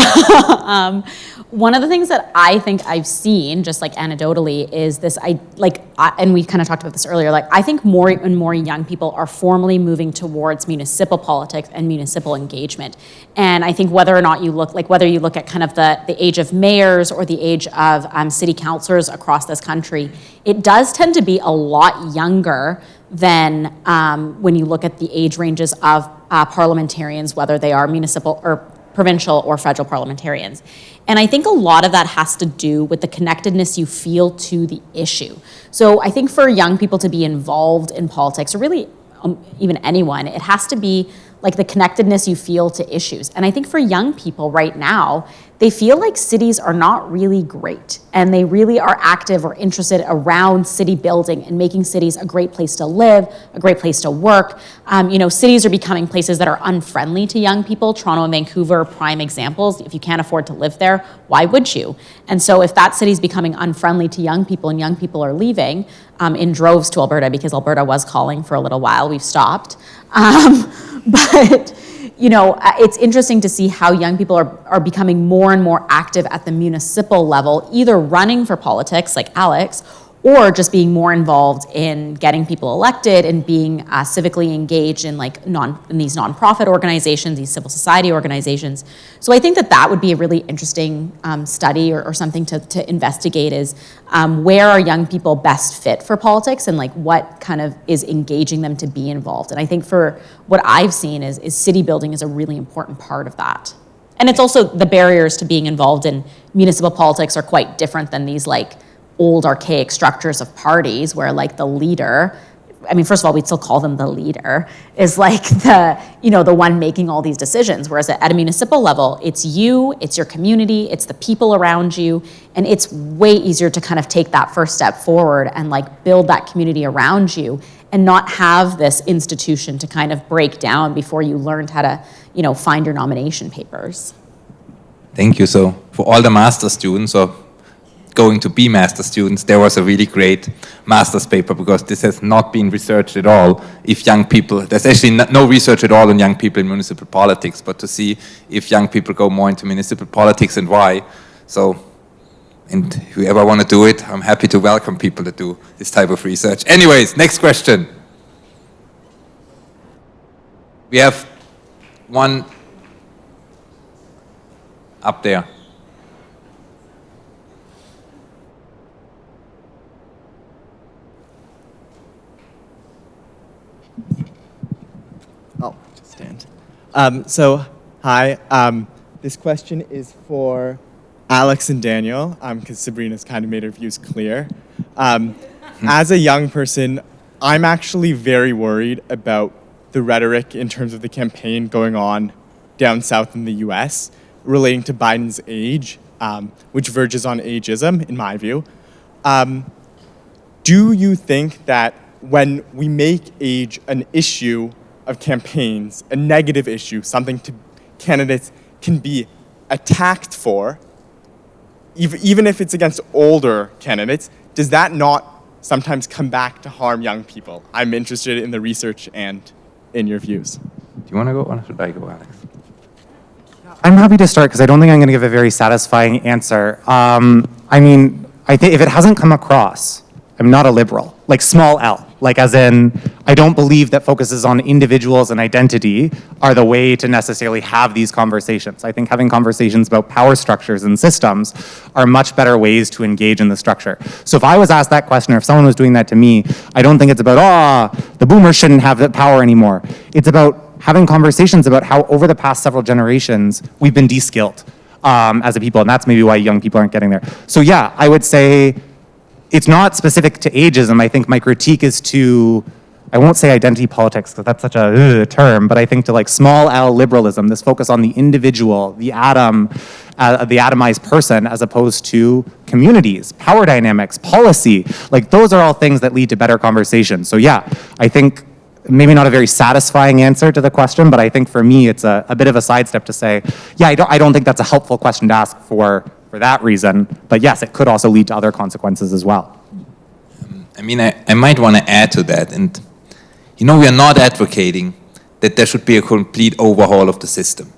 one of the things that I think I've seen, just anecdotally, is this, and we kind of talked about this earlier, I think more and more young people are formally moving towards municipal politics and municipal engagement. And I think whether or not you look, whether you look at kind of the age of mayors or the age of city councillors across this country, it does tend to be a lot younger than when you look at the age ranges of parliamentarians, whether they are municipal or provincial or federal parliamentarians. And I think a lot of that has to do with the connectedness you feel to the issue. So I think for young people to be involved in politics, or really even anyone, it has to be like the connectedness you feel to issues. And I think for young people right now, they feel like cities are not really great, and they really are active or interested around city building and making cities a great place to live, a great place to work. Cities are becoming places that are unfriendly to young people. Toronto and Vancouver are prime examples. If you can't afford to live there, why would you? And so if that city is becoming unfriendly to young people and young people are leaving in droves to Alberta, because Alberta was calling for a little while, we've stopped. But it's interesting to see how young people are becoming more and more active at the municipal level, either running for politics like Alex, or just being more involved in getting people elected and being civically engaged in in these nonprofit organizations, these civil society organizations. So I think that would be a really interesting study or something to investigate is where are young people best fit for politics and what kind of is engaging them to be involved. And I think for what I've seen is city building is a really important part of that. And it's also the barriers to being involved in municipal politics are quite different than these old archaic structures of parties where the leader, first of all, we'd still call them the leader, is the one making all these decisions. Whereas at a municipal level, it's you, it's your community, it's the people around you, and it's way easier to kind of take that first step forward and build that community around you and not have this institution to kind of break down before you learned how to, find your nomination papers. Thank you. So for all the master students or going to be master students, there was a really great master's paper because this has not been researched at all. If young people, there's actually no research at all on young people in municipal politics, but to see if young people go more into municipal politics and why. So, and whoever want to do it, I'm happy to welcome people that do this type of research. Anyways, next question. We have one up there. Stand. Hi. This question is for Alex and Daniel, because Sabrina's kind of made her views clear. As a young person, I'm actually very worried about the rhetoric in terms of the campaign going on down south in the US relating to Biden's age, which verges on ageism, in my view. Do you think that when we make age an issue of campaigns, a negative issue, something candidates can be attacked for, even if it's against older candidates, does that not sometimes come back to harm young people? I'm interested in the research and in your views. Do you want to go or should I go, Alex? I'm happy to start because I don't think I'm going to give a very satisfying answer. I think if it hasn't come across, I'm not a liberal, small L. As in, I don't believe that focuses on individuals and identity are the way to necessarily have these conversations. I think having conversations about power structures and systems are much better ways to engage in the structure. So if I was asked that question, or if someone was doing that to me, I don't think it's about, the boomers shouldn't have that power anymore. It's about having conversations about how over the past several generations, we've been de-skilled as a people, and that's maybe why young people aren't getting there. So yeah, I would say, it's not specific to ageism. I think my critique is to, I won't say identity politics because that's such a term, but I think to small L liberalism, this focus on the individual, the atom, the atomized person, as opposed to communities, power dynamics, policy. Those are all things that lead to better conversations. So yeah, I think maybe not a very satisfying answer to the question, but I think for me it's a bit of a sidestep to say, yeah, I don't think that's a helpful question to ask for that reason, but yes, it could also lead to other consequences as well. I might want to add to that, and we are not advocating that there should be a complete overhaul of the system.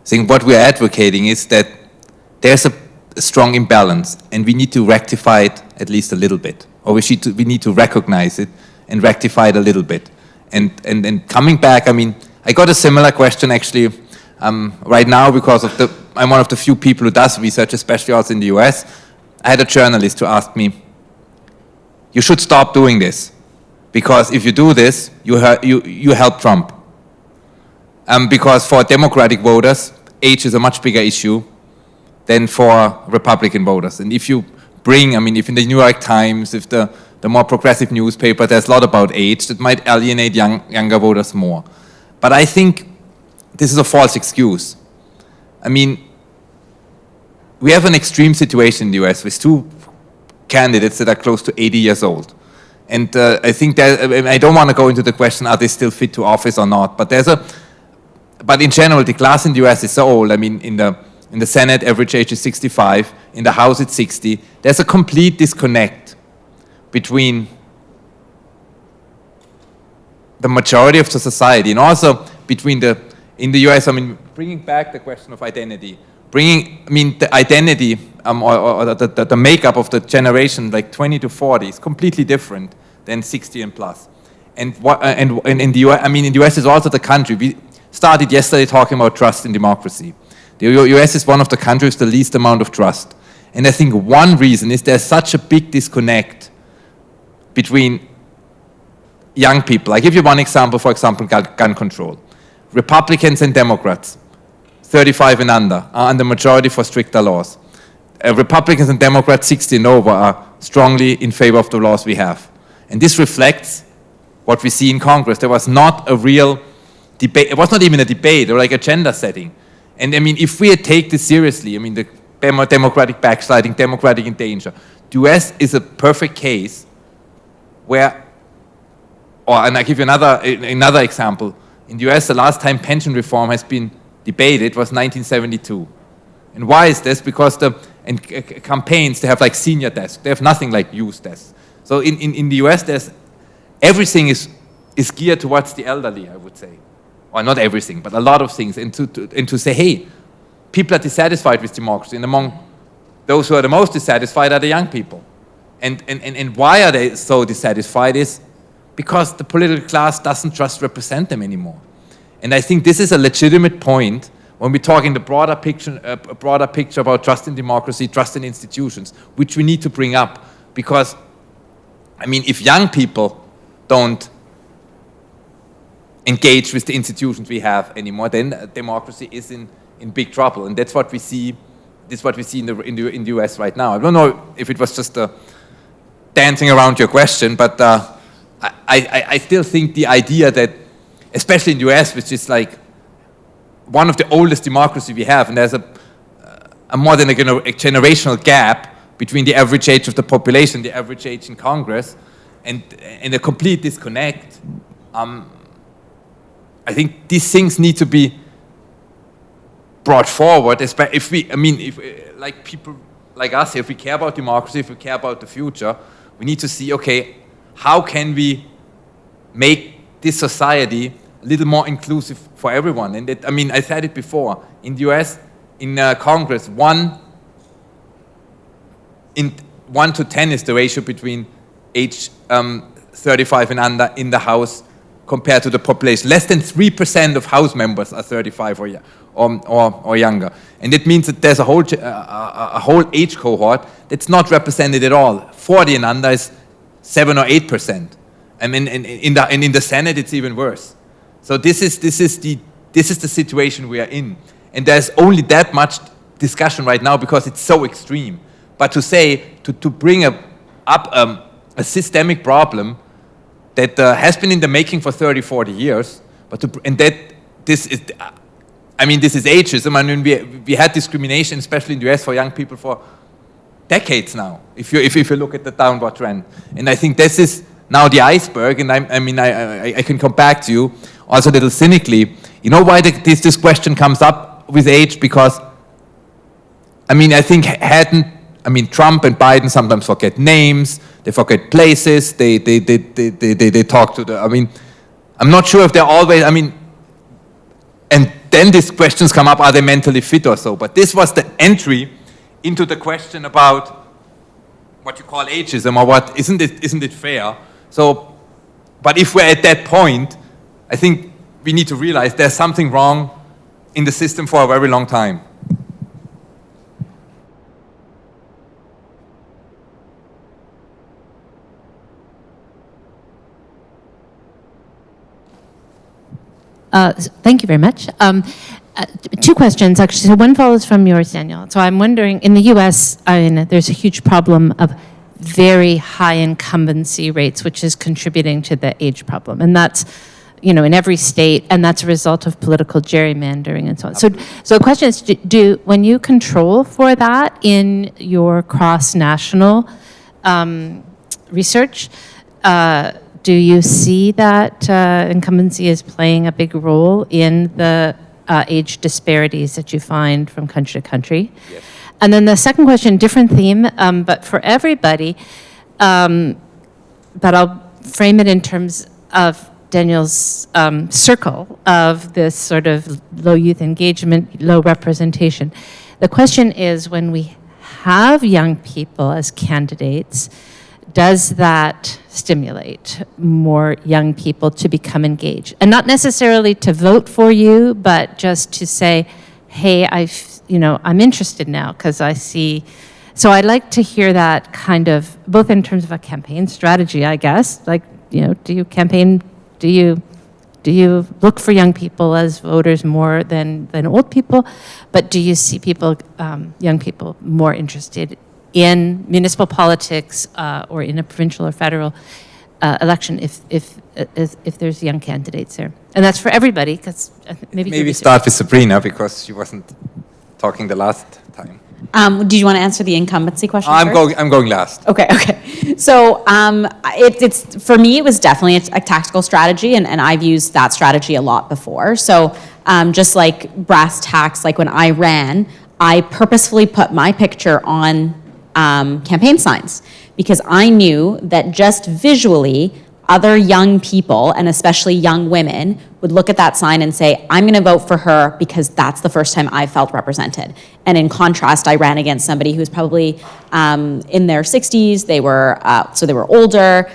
I think what we are advocating is that there's a strong imbalance, and we need to rectify it at least a little bit, or we need to recognize it and rectify it a little bit. And coming back, I got a similar question actually right now because I'm one of the few people who does research, especially also in the US. I had a journalist who asked me, you should stop doing this, because if you do this, you help Trump. Because for Democratic voters, age is a much bigger issue than for Republican voters. And if you bring, if in the New York Times, if the the more progressive newspaper, there's a lot about age that might alienate younger voters more. But I think this is a false excuse. I mean, we have an extreme situation in the US with two candidates that are close to 80 years old. And I think that, I don't want to go into the question, are they still fit to office or not? But but in general, the class in the US is so old. I mean, in the Senate, average age is 65. In the House, it's 60. There's a complete disconnect between the majority of the society and also between in the US, I mean, bringing back the question of identity, the identity or the makeup of the generation, like 20 to 40, is completely different than 60 and plus. And in the US, I mean, in the US is also the country. We started yesterday talking about trust in democracy. The US is one of the countries with the least amount of trust. And I think one reason is there's such a big disconnect between young people. I give you one example, for example, gun control. Republicans and Democrats, 35 and under, are in the majority for stricter laws. Republicans and Democrats, 60 and over, are strongly in favor of the laws we have. And this reflects what we see in Congress. There was not a real debate. It was not even a debate or like agenda setting. And I mean, if we take this seriously, I mean, the democratic backsliding, democratic in danger, the US is a perfect case where, and I give you another example. In the US, the last time pension reform has been debated was 1972. And why is this? Because campaigns, they have like senior desks. They have nothing like youth desks. So in the US, everything is geared towards the elderly, I would say. Or not everything, but a lot of things. And to say, hey, people are dissatisfied with democracy. And among those who are the most dissatisfied are the young people. And why are they so dissatisfied is because the political class doesn't just represent them anymore. And I think this is a legitimate point when we talk in the broader picture about trust in democracy, trust in institutions, which we need to bring up. Because, I mean, if young people don't engage with the institutions we have anymore, then democracy is in big trouble. And that's what we see. This is what we see in the US right now. I don't know if it was just dancing around your question, but I still think the idea that, especially in the US, which is like one of the oldest democracies we have, and there's a more than a generational gap between the average age of the population, the average age in Congress, and a complete disconnect. I think these things need to be brought forward. If like people like us, if we care about democracy, if we care about the future, we need to see, okay, how can we make this society a little more inclusive for everyone? And I mean, I said it before, in the US, in Congress, 1 to 10 is the ratio between age 35 and under in the House compared to the population. Less than 3% of House members are 35 or younger. And it means that there's a whole age cohort that's not represented at all. 40 and under is 7 or 8%. I mean, in the Senate, it's even worse. So this is the situation we are in. And there's only that much discussion right now because it's so extreme. But to say, to bring up a systemic problem that has been in the making for 30, 40 years, this is ageism. I mean, we had discrimination, especially in the US, for young people for decades now, if you look at the downward trend. And I think this is now the iceberg, and I can come back to you also a little cynically. You know why this question comes up with age? Because, I mean, I think Trump and Biden sometimes forget names, they forget places, they talk to I'm not sure if they're always, and then these questions come up, are they mentally fit or so? But this was the entry into the question about what you call ageism, or what, isn't it fair? So, but if we're at that point, I think we need to realize there's something wrong in the system for a very long time. Thank you very much. Two questions, actually. So one follows from yours, Daniel. So I'm wondering, in the U.S., there's a huge problem of very high incumbency rates, which is contributing to the age problem. And that's, in every state, and that's a result of political gerrymandering and so on. So the question is, when you control for that in your cross-national research, do you see that incumbency is playing a big role in the age disparities that you find from country to country? Yes. And then the second question, different theme, but for everybody, but I'll frame it in terms of Daniel's circle of this sort of low youth engagement, low representation. The question is, when we have young people as candidates, does that stimulate more young people to become engaged? And not necessarily to vote for you, but just to say, hey, I'm interested now because I see. So I'd like to hear that kind of, both in terms of a campaign strategy, I guess, like, do you campaign, do you look for young people as voters more than old people? But do you see people, young people, more interested in municipal politics or in a provincial or federal election if there's young candidates there? And that's for everybody, because maybe start with Sabrina, because she wasn't talking the last time. Do you want to answer the incumbency question I'm first? going last. Okay. So it's for me, it was definitely a tactical strategy, and I've used that strategy a lot before. So just like brass tacks, like when I ran, I purposefully put my picture on campaign signs because I knew that just visually, other young people, and especially young women, would look at that sign and say, I'm going to vote for her because that's the first time I felt represented. And in contrast, I ran against somebody who's probably in their 60s. They were older.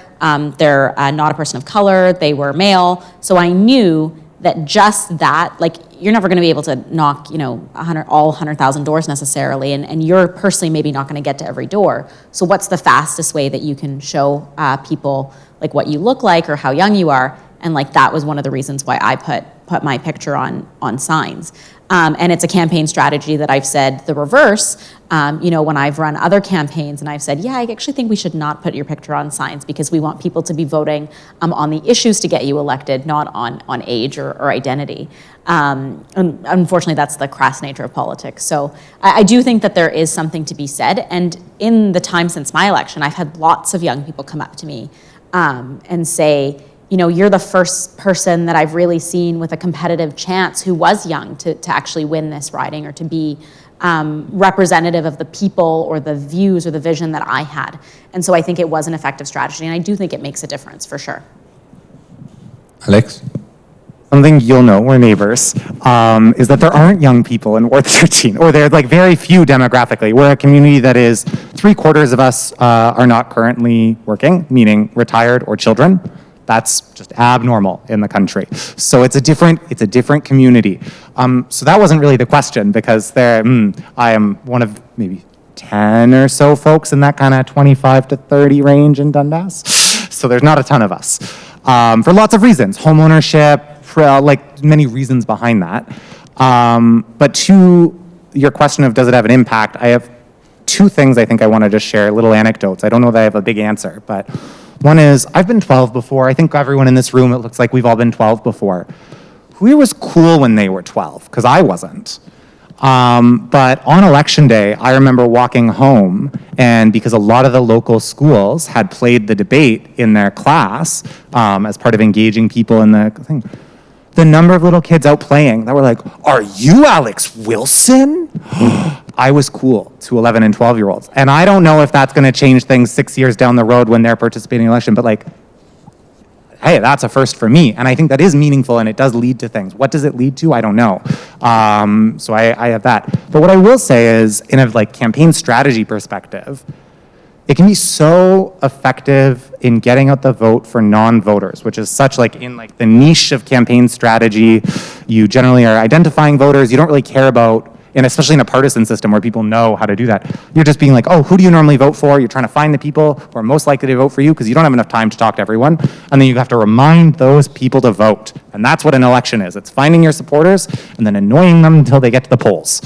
They're not a person of color. They were male. So I knew that just that, like, you're never going to be able to knock, all 100,000 doors necessarily, and you're personally maybe not going to get to every door. So what's the fastest way that you can show people like what you look like or how young you are? And like that was one of the reasons why I put my picture on signs. And it's a campaign strategy that I've said the reverse. When I've run other campaigns and I've said, yeah, I actually think we should not put your picture on signs because we want people to be voting on the issues to get you elected, not on age or identity. And unfortunately, that's the crass nature of politics. So I do think that there is something to be said. And in the time since my election, I've had lots of young people come up to me and say, you're the first person that I've really seen with a competitive chance who was young to actually win this riding or to be representative of the people or the views or the vision that I had. And so I think it was an effective strategy, and I do think it makes a difference for sure. Alex? Something you'll know, we're neighbors, is that there aren't young people in Ward 13, or there are like very few demographically. We're a community that is 3/4 of us are not currently working, meaning retired or children. That's just abnormal in the country. So it's a different community. So that wasn't really the question because I am one of maybe 10 or so folks in that kind of 25 to 30 range in Dundas. So there's not a ton of us for lots of reasons, homeownership, like many reasons behind that. But to your question of does it have an impact, I have two things I think I want to just share, little anecdotes. I don't know that I have a big answer, but one is, I've been 12 before. I think everyone in this room, it looks like we've all been 12 before. Who was cool when they were 12? Because I wasn't. But on election day, I remember walking home, and because a lot of the local schools had played the debate in their class as part of engaging people in the thing, the number of little kids out playing that were like, are you Alex Wilson? I was cool to 11 and 12-year-olds. And I don't know if that's going to change things 6 years down the road when they're participating in the election, but like, hey, that's a first for me. And I think that is meaningful and it does lead to things. What does it lead to? I don't know. So I have that. But what I will say is, in a like campaign strategy perspective, it can be so effective in getting out the vote for non-voters, which is such like in like the niche of campaign strategy. You generally are identifying voters. You don't really care about, and especially in a partisan system where people know how to do that, you're just being like, oh, who do you normally vote for? You're trying to find the people who are most likely to vote for you because you don't have enough time to talk to everyone. And then you have to remind those people to vote. And that's what an election is. It's finding your supporters and then annoying them until they get to the polls.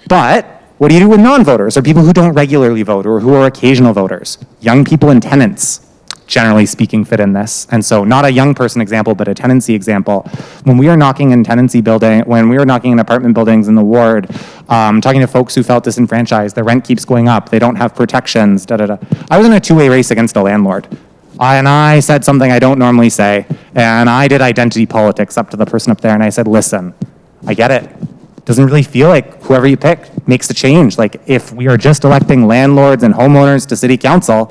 But What do you do with non-voters, or people who don't regularly vote, or who are occasional voters? Young people and tenants, generally speaking, fit in this. And so not a young person example, but a tenancy example. When we are knocking in when we were knocking in apartment buildings in the ward, talking to folks who felt disenfranchised, their rent keeps going up, they don't have protections, I was in a two-way race against a landlord. And I said something I don't normally say, and I did identity politics up to the person up there, and I said, listen, I get it. Doesn't really feel like whoever you pick makes the change. Like, if we are just electing landlords and homeowners to city council,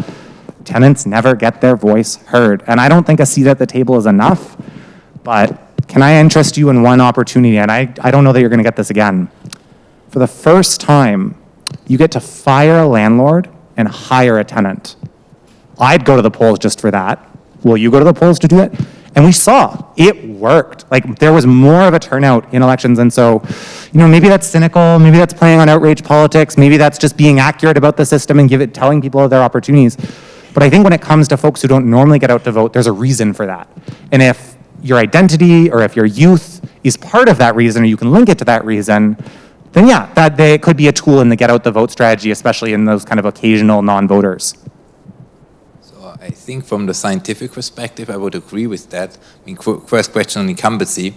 tenants never get their voice heard. And I don't think a seat at the table is enough, but can I interest you in one opportunity? And I don't know that you're going to get this again. For the first time, you get to fire a landlord and hire a tenant. I'd go to the polls just for that. Will you go to the polls to do it? And we saw it worked. Like, there was more of a turnout in elections. And so, maybe that's cynical, maybe that's playing on outrage politics, maybe that's just being accurate about the system and telling people their opportunities. But I think when it comes to folks who don't normally get out to vote, there's a reason for that. And if your identity or if your youth is part of that reason, or you can link it to that reason, then yeah, it could be a tool in the get out the vote strategy, especially in those kind of occasional non-voters. I think from the scientific perspective, I would agree with that. I mean, first question on incumbency.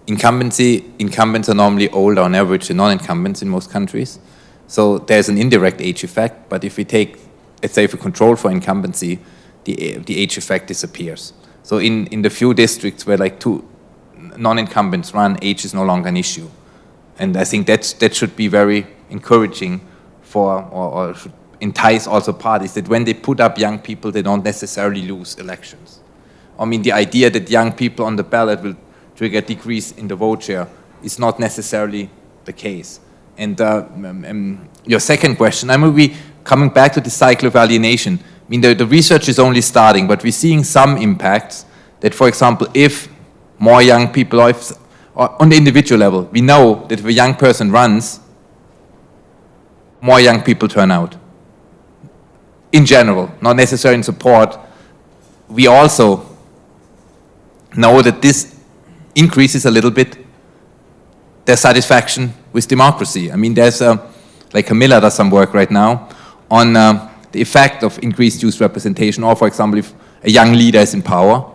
Incumbents are normally older on average than non-incumbents in most countries. So there's an indirect age effect, but if we take, let's say, if we control for incumbency, the age effect disappears. So in the few districts where like two non-incumbents run, age is no longer an issue. And I think that should be very encouraging or should entice also parties, that when they put up young people, they don't necessarily lose elections. I mean, the idea that young people on the ballot will trigger a decrease in the vote share is not necessarily the case. And your second question, I'm going to be coming back to the cycle of alienation. I mean, the research is only starting, but we're seeing some impacts that, for example, if more young people, or on the individual level, we know that if a young person runs, more young people turn out. In general, not necessarily in support. We also know that this increases a little bit their satisfaction with democracy. I mean, there's like Camilla does some work right now on the effect of increased youth representation, or for example, if a young leader is in power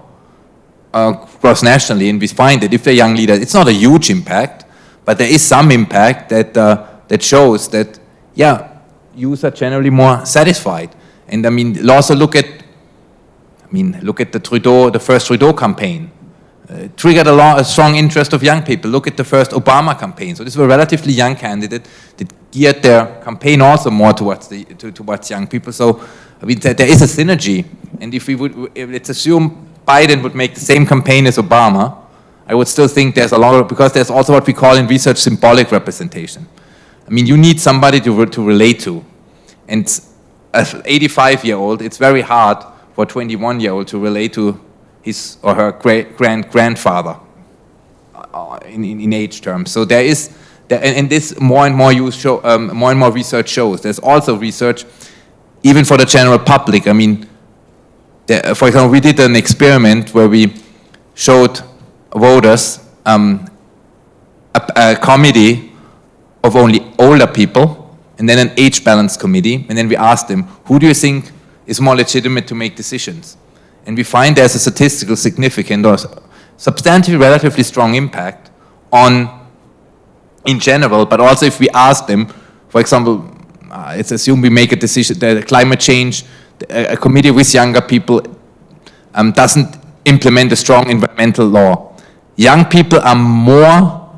cross-nationally, and we find that if they're young leaders, it's not a huge impact, but there is some impact that shows that, yeah, youth are generally more satisfied. And I mean, also look at the first Trudeau campaign. Triggered a strong interest of young people. Look at the first Obama campaign. So this was a relatively young candidate that geared their campaign also more towards young people. So I mean, there is a synergy. And if let's assume Biden would make the same campaign as Obama, I would still think there's a lot of, because there's also what we call in research symbolic representation. I mean, you need somebody to relate to. And as an 85-year-old, it's very hard for a 21-year-old to relate to his or her grandfather in age terms. So there is, and this more and more research shows. There's also research, even for the general public. I mean, for example, we did an experiment where we showed voters a committee of only older people, and then an age-balanced committee, and then we asked them, who do you think is more legitimate to make decisions? And we find there's a statistical significant or substantially relatively strong impact on, in general, but also if we ask them, for example, let's assume we make a decision that climate change, a committee with younger people doesn't implement a strong environmental law. Young people are more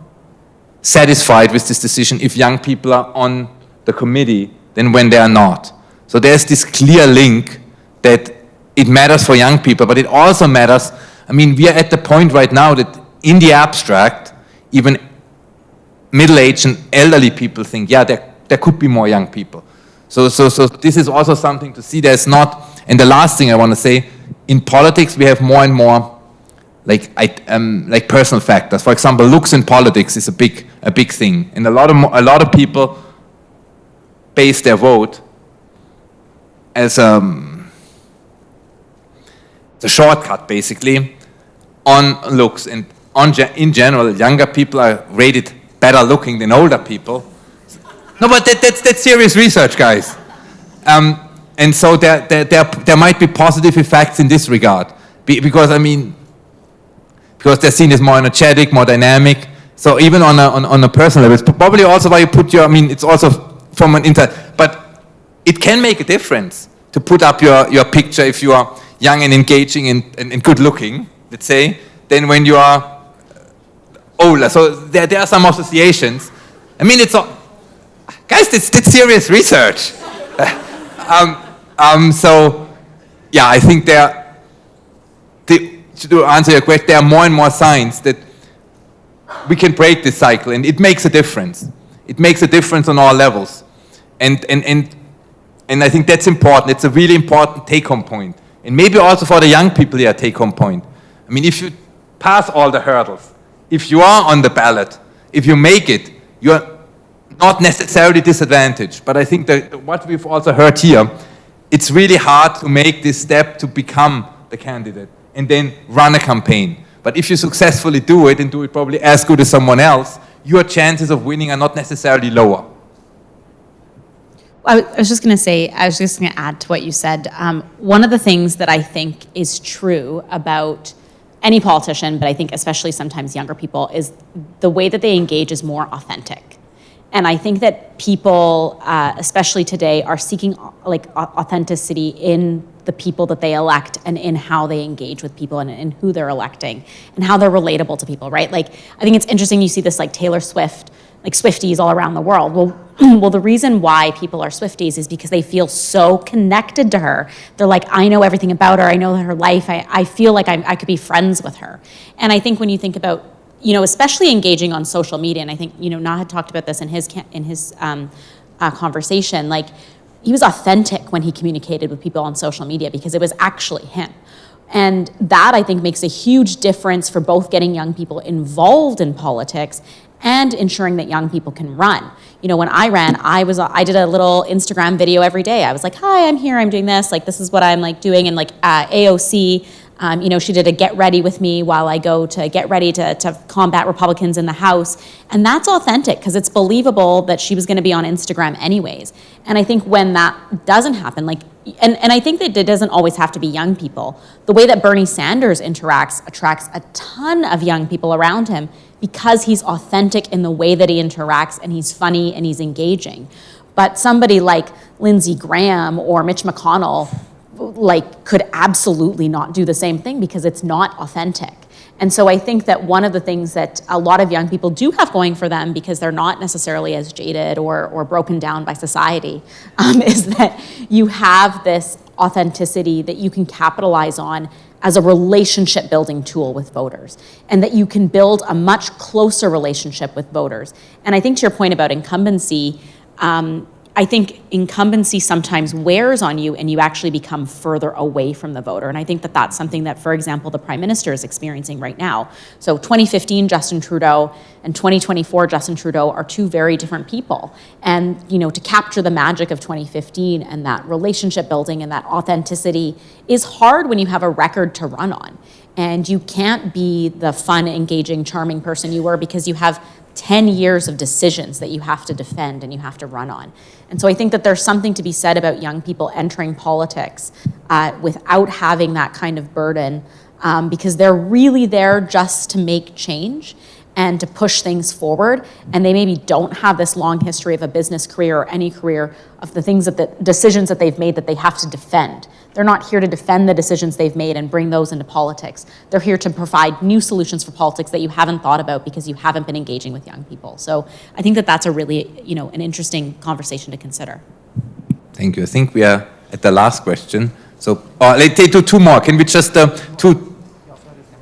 satisfied with this decision if young people are on the committee than when they are not. So there's this clear link that it matters for young people, but it also matters, I mean, we are at the point right now that in the abstract, even middle-aged and elderly people think, yeah, there could be more young people. So this is also something to see. There's not, and the last thing I want to say, in politics we have more and more like personal factors. For example, looks in politics is a big thing, and a lot of people base their vote as a shortcut, basically, on looks. And in general, younger people are rated better looking than older people. No, but that's serious research, guys. And so there might be positive effects in this regard. Because they're seen as more energetic, more dynamic. So even on a personal level, it's probably also why you put it's also from an but it can make a difference to put up your picture if you are young and engaging and good looking, let's say, than when you are older. So there are some associations. Guys, that's serious research. So, yeah, I think to answer your question, there are more and more signs that we can break this cycle, and it makes a difference. It makes a difference on all levels. And I think that's important. It's a really important take-home point. And maybe also for the young people here, take-home point. If you pass all the hurdles, if you are on the ballot, if you make it, you're not necessarily disadvantaged. But I think that what we've also heard here, it's really hard to make this step to become the candidate and then run a campaign. But if you successfully do it, and do it probably as good as someone else, your chances of winning are not necessarily lower. I was just going to add to what you said. One of the things that I think is true about any politician, but I think especially sometimes younger people, is the way that they engage is more authentic. And I think that people, especially today, are seeking authenticity in the people that they elect and in how they engage with people and in who they're electing and how they're relatable to people, right? I think it's interesting you see this Taylor Swift, Swifties all around the world. Well, the reason why people are Swifties is because they feel so connected to her. They're like, I know everything about her. I know her life. I feel like I could be friends with her. And I think when you think about, especially engaging on social media, and I think, Nah had talked about this in his conversation, he was authentic when he communicated with people on social media because it was actually him. And that, I think, makes a huge difference for both getting young people involved in politics and ensuring that young people can run. When I ran, I did a little Instagram video every day. I was like, hi, I'm here, I'm doing this, this is what I'm doing. And AOC, she did a get ready with me while I go to get ready to combat Republicans in the House. And that's authentic because it's believable that she was going to be on Instagram anyways. And I think when that doesn't happen, and I think that it doesn't always have to be young people. The way that Bernie Sanders interacts attracts a ton of young people around him because he's authentic in the way that he interacts and he's funny and he's engaging. But somebody like Lindsey Graham or Mitch McConnell could absolutely not do the same thing because it's not authentic. And so I think that one of the things that a lot of young people do have going for them, because they're not necessarily as jaded or broken down by society, is that you have this authenticity that you can capitalize on as a relationship building tool with voters, and that you can build a much closer relationship with voters. And I think to your point about incumbency, I think incumbency sometimes wears on you and you actually become further away from the voter. And I think that that's something that, for example, the Prime Minister is experiencing right now. So 2015 Justin Trudeau and 2024 Justin Trudeau are two very different people. And, to capture the magic of 2015 and that relationship building and that authenticity is hard when you have a record to run on. And you can't be the fun, engaging, charming person you were because you have 10 years of decisions that you have to defend and you have to run on. And so I think that there's something to be said about young people entering politics without having that kind of burden because they're really there just to make change and to push things forward. And they maybe don't have this long history of a business career or any career of the decisions that they've made that they have to defend. They're not here to defend the decisions they've made and bring those into politics. They're here to provide new solutions for politics that you haven't thought about because you haven't been engaging with young people. So I think that that's a really, an interesting conversation to consider. Thank you. I think we are at the last question. So let's do two more. Can we just two?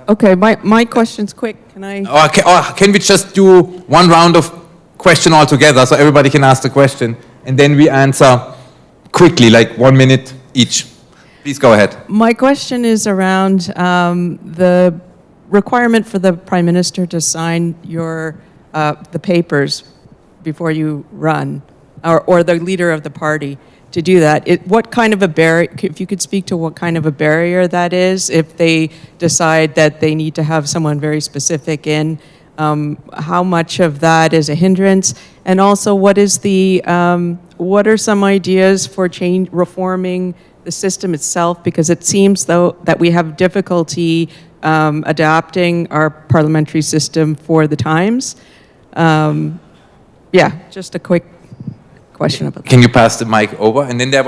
Okay, my question's quick. Can I? Okay, or can we just do one round of question altogether so everybody can ask the question and then we answer quickly, 1 minute each. Please go ahead. My question is around the requirement for the Prime Minister to sign the papers before you run, or the leader of the party to do that. What kind of a barrier, if you could speak to what kind of a barrier that is, if they decide that they need to have someone very specific in, How much of that is a hindrance? And also, what is what are some ideas for reforming the system itself? Because it seems, though, that we have difficulty adapting our parliamentary system for the times. Yeah, just a quick question about that. Can you pass the mic over? And then there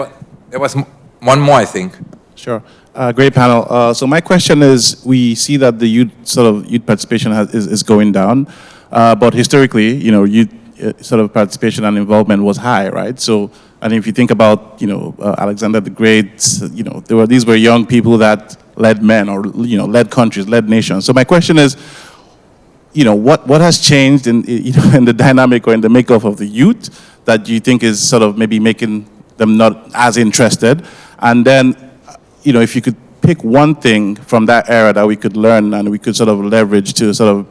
was one more, I think. Sure. Great panel. So my question is, we see that the youth participation is going down, but historically, youth participation and involvement was high, right? So, and if you think about, Alexander the Great, these were young people that led men or, led countries, led nations. So my question is, what has changed in the dynamic or in the makeup of the youth that you think is maybe making them not as interested? And then, if you could pick one thing from that era that we could learn and we could leverage to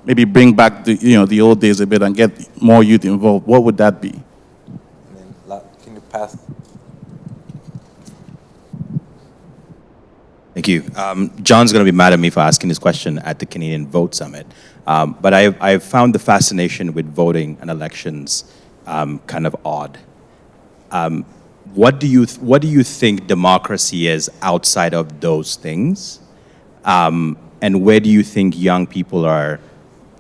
maybe bring back the old days a bit and get more youth involved, what would that be? Can you pass? Thank you. John's going to be mad at me for asking this question at the Canadian Vote Summit, but I've found the fascination with voting and elections kind of odd. What do you think democracy is outside of those things, and where do you think young people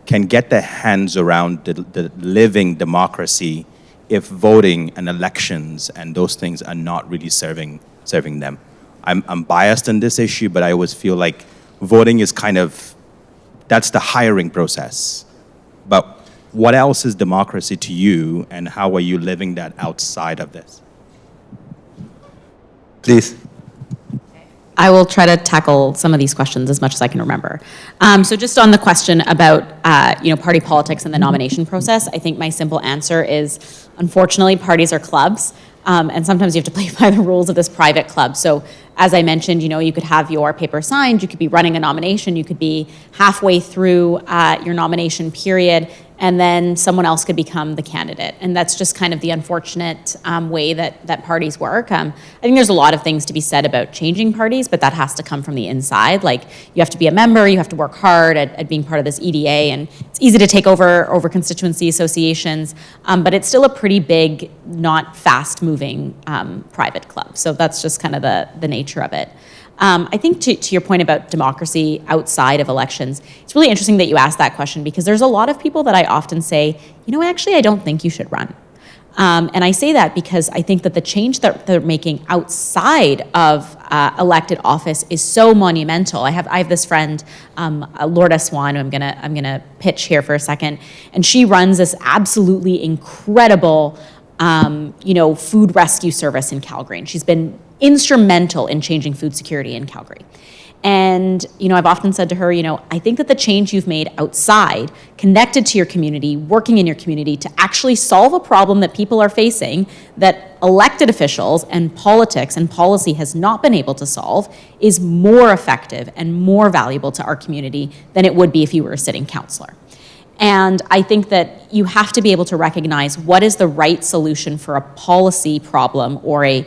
can get their hands around the living democracy if voting and elections and those things are not really serving them? I'm biased on this issue, but I always feel like voting is that's the hiring process. But what else is democracy to you, and how are you living that outside of this? Please. I will try to tackle some of these questions as much as I can remember. So just on the question about party politics and the nomination process, I think my simple answer is, unfortunately, parties are clubs, and sometimes you have to play by the rules of this private club. So as I mentioned, you could have your paper signed, you could be running a nomination, you could be halfway through your nomination period, and then someone else could become the candidate. And that's just kind of the unfortunate way that parties work. I think there's a lot of things to be said about changing parties, but that has to come from the inside. Like, you have to be a member, you have to work hard at being part of this EDA, and it's easy to take over constituency associations, but it's still a pretty big, not fast-moving private club. So that's just kind of the nature of it. I think to your point about democracy outside of elections, it's really interesting that you asked that question, because there's a lot of people that I often say, actually, I don't think you should run. And I say that because I think that the change that they're making outside of elected office is so monumental. I have this friend, Lorda Swan, who I'm gonna pitch here for a second, and she runs this absolutely incredible food rescue service in Calgary. And she's been instrumental in changing food security in Calgary. And, I've often said to her, I think that the change you've made outside, connected to your community, working in your community to actually solve a problem that people are facing, that elected officials and politics and policy has not been able to solve, is more effective and more valuable to our community than it would be if you were a sitting councillor. And I think that you have to be able to recognize what is the right solution for a policy problem or a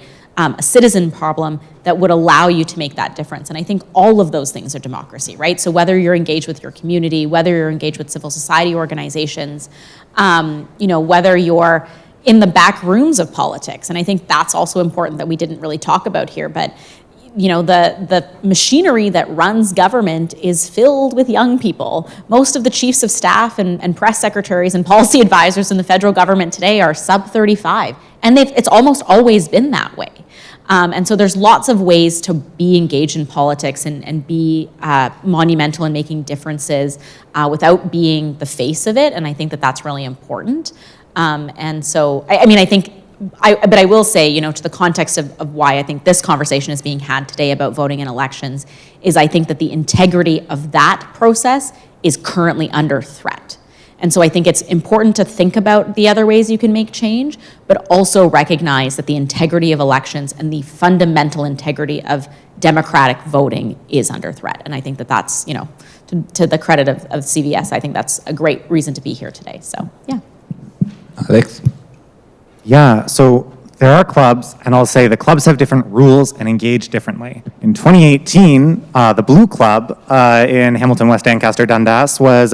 citizen problem that would allow you to make that difference. And I think all of those things are democracy, right? So whether you're engaged with your community, whether you're engaged with civil society organizations, whether you're in the back rooms of politics. And I think that's also important that we didn't really talk about here, but the machinery that runs government is filled with young people. Most of the chiefs of staff and press secretaries and policy advisors in the federal government today are sub 35. And it's almost always been that way. And so there's lots of ways to be engaged in politics and be monumental in making differences without being the face of it. And I think that that's really important. And so, but I will say, to the context of why I think this conversation is being had today about voting in elections, is I think that the integrity of that process is currently under threat. And so I think it's important to think about the other ways you can make change, but also recognize that the integrity of elections and the fundamental integrity of democratic voting is under threat. And I think that that's, to the credit of CVS, I think that's a great reason to be here today. So, yeah. Alex? Yeah, so there are clubs, and I'll say the clubs have different rules and engage differently. In 2018, the Blue Club in Hamilton, West Ancaster, Dundas was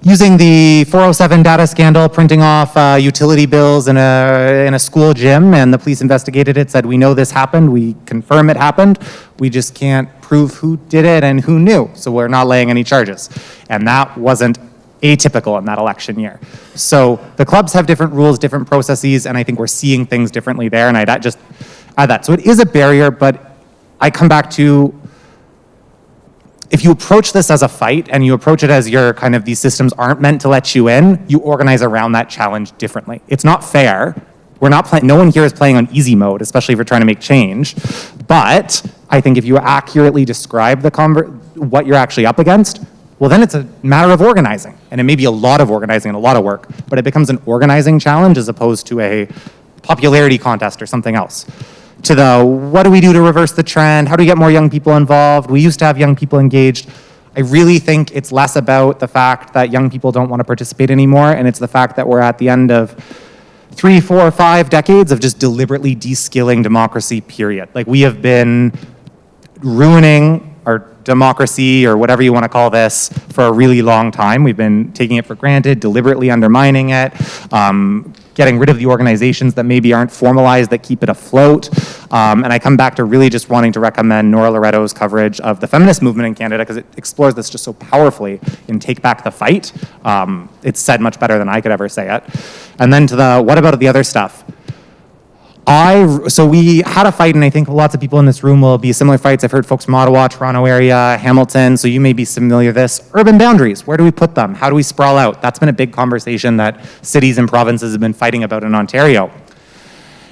using the 407 data scandal, printing off utility bills in a school gym, and the police investigated it, said, we know this happened, we confirm it happened, we just can't prove who did it and who knew, so we're not laying any charges. And that wasn't atypical in that election year. So the clubs have different rules, different processes, and I think we're seeing things differently there, and I'd just add that. So it is a barrier, but I come back to, if you approach this as a fight and you approach it as your kind of, these systems aren't meant to let you in, you organize around that challenge differently. It's not fair. We're not playing, no one here is playing on easy mode, especially if you're trying to make change. But I think if you accurately describe the what you're actually up against, well, then it's a matter of organizing. And it may be a lot of organizing and a lot of work, but it becomes an organizing challenge as opposed to a popularity contest or something else. To the, what do we do to reverse the trend? How do we get more young people involved? We used to have young people engaged. I really think it's less about the fact that young people don't want to participate anymore, and it's the fact that we're at the end of 3, 4, 5 decades of just deliberately de-skilling democracy, period. Like, we have been ruining our democracy, or whatever you want to call this, for a really long time. We've been taking it for granted, deliberately undermining it, getting rid of the organizations that maybe aren't formalized that keep it afloat. And I come back to really just wanting to recommend Nora Loretto's coverage of the feminist movement in Canada, because it explores this just so powerfully in Take Back the Fight. It's said much better than I could ever say it. And then to the, what about the other stuff? So we had a fight, and I think lots of people in this room will be similar fights. I've heard folks from Ottawa, Toronto area, Hamilton, so you may be familiar with this. Urban boundaries, where do we put them? How do we sprawl out? That's been a big conversation that cities and provinces have been fighting about in Ontario.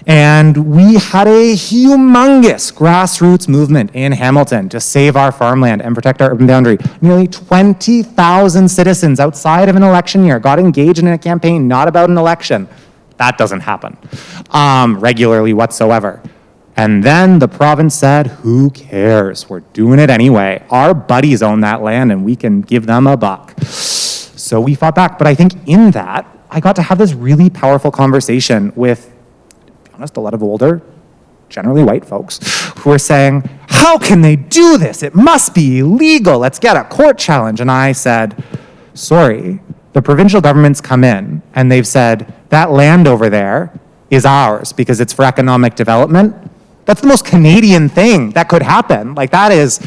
And we had a humongous grassroots movement in Hamilton to save our farmland and protect our urban boundary. Nearly 20,000 citizens outside of an election year got engaged in a campaign not about an election. That doesn't happen regularly whatsoever. And then the province said, who cares? We're doing it anyway. Our buddies own that land and we can give them a buck. So we fought back. But I think in that, I got to have this really powerful conversation with, to be honest, a lot of older, generally white folks, who are saying, how can they do this? It must be illegal. Let's get a court challenge. And I said, sorry, the provincial government's come in and they've said, that land over there is ours because it's for economic development. That's the most Canadian thing that could happen. Like, that is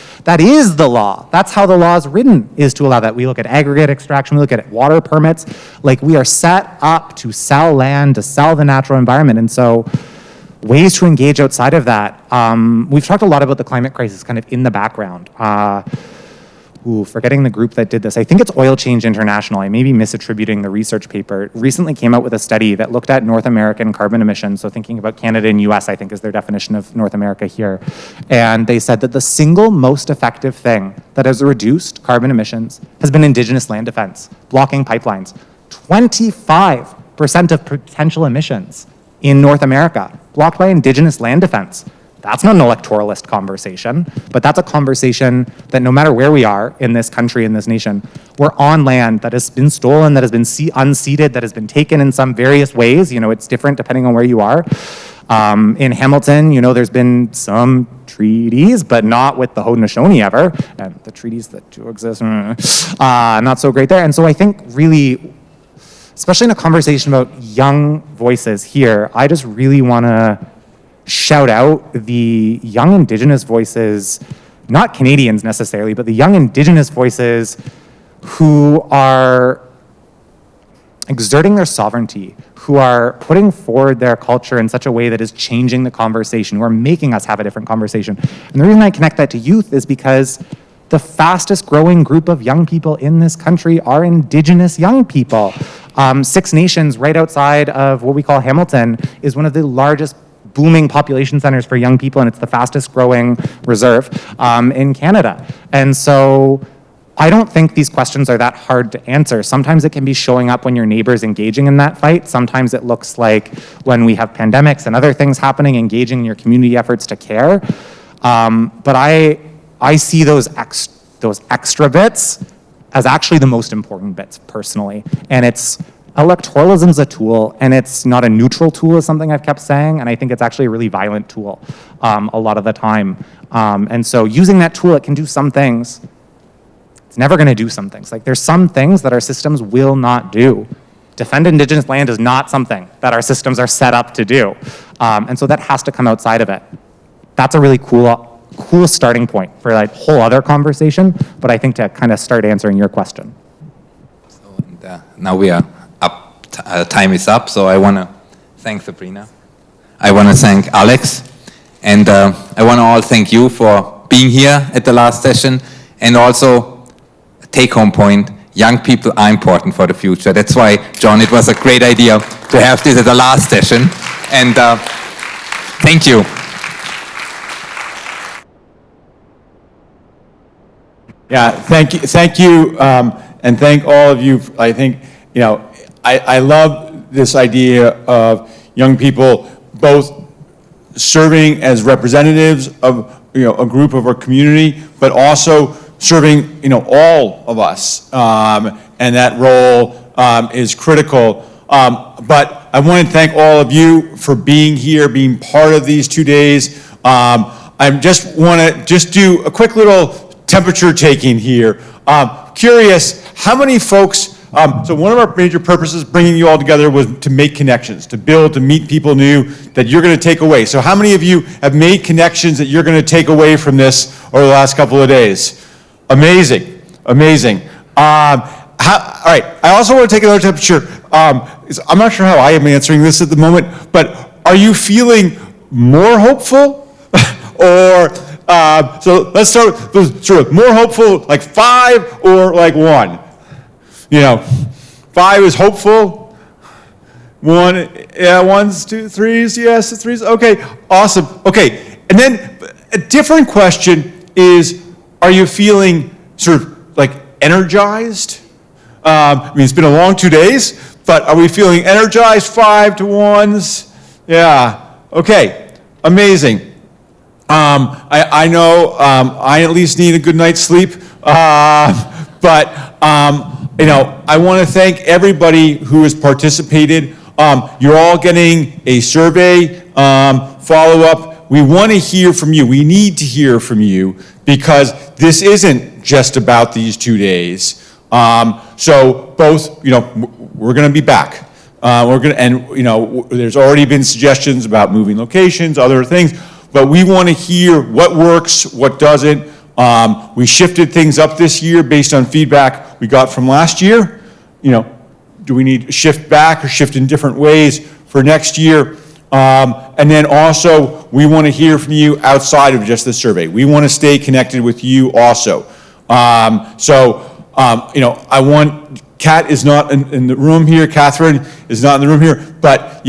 the law. That's how the law is written, is to allow that. We look at aggregate extraction, we look at water permits. Like, we are set up to sell land, to sell the natural environment. And so ways to engage outside of that. We've talked a lot about the climate crisis kind of in the background. Forgetting the group that did this. I think it's Oil Change International. I may be misattributing the research paper. It recently came out with a study that looked at North American carbon emissions. So thinking about Canada and US, I think, is their definition of North America here. And they said that the single most effective thing that has reduced carbon emissions has been Indigenous land defense, blocking pipelines. 25% of potential emissions in North America blocked by Indigenous land defense. That's not an electoralist conversation, but that's a conversation that no matter where we are in this country, in this nation, we're on land that has been stolen, that has been unceded, that has been taken in some various ways. You know, it's different depending on where you are. In Hamilton, you know, there's been some treaties, but not with the Haudenosaunee ever. And the treaties that do exist, not so great there. And so I think really, especially in a conversation about young voices here, I just really want to shout out the young Indigenous voices, not Canadians necessarily, but the young Indigenous voices who are exerting their sovereignty, who are putting forward their culture in such a way that is changing the conversation, who are making us have a different conversation. And the reason I connect that to youth is because the fastest growing group of young people in this country are Indigenous young people. Six Nations, right outside of what we call Hamilton, is one of the largest booming population centers for young people, and it's the fastest growing reserve in Canada. And so I don't think these questions are that hard to answer. Sometimes it can be showing up when your neighbor's engaging in that fight. Sometimes it looks like when we have pandemics and other things happening, engaging in your community efforts to care. But I see those extra bits as actually the most important bits personally. And it's electoralism's a tool, and it's not a neutral tool, is something I've kept saying, and I think it's actually a really violent tool a lot of the time. And so using that tool, it can do some things. It's never going to do some things. Like, there's some things that our systems will not do. Defend Indigenous land is not something that our systems are set up to do. And so that has to come outside of it. That's a really cool starting point for a whole other conversation, but I think to kind of start answering your question. So, and, now we are up, time is up, so I want to thank Sabrina. I want to thank Alex, and I want to all thank you for being here at the last session, and also a take-home point, young people are important for the future. That's why, John, it was a great idea to have this at the last session, and thank you. Yeah, thank you, and thank all of you. I think, I love this idea of young people both serving as representatives of, a group of our community, but also serving, all of us, and that role is critical. But I want to thank all of you for being here, being part of these 2 days. I just want to do a quick little temperature taking here. Curious, how many folks, so one of our major purposes bringing you all together was to make connections, to build, to meet people new that you're going to take away. So how many of you have made connections that you're going to take away from this over the last couple of days? Amazing, amazing. All right, I also want to take another temperature. I'm not sure how I am answering this at the moment, but are you feeling more hopeful or so let's start with sort of more hopeful, like 5 or like 1. 5 is hopeful. 1, yeah, 1s, 2, 3s, yes, 3s. Okay, awesome. Okay, and then a different question is, are you feeling sort of like energized? It's been a long 2 days, but are we feeling energized? 5 to 1s? Yeah. Okay. Amazing. I know I at least need a good night's sleep, but I want to thank everybody who has participated. You're all getting a survey follow-up. We want to hear from you. We need to hear from you because this isn't just about these 2 days. So both, we're going to be back. There's already been suggestions about moving locations, other things. But we want to hear what works, what doesn't. We shifted things up this year based on feedback we got from last year. Do we need to shift back or shift in different ways for next year? And then also, we want to hear from you outside of just the survey. We want to stay connected with you also. I want, Kat is not in the room here, Catherine is not in the room here, but,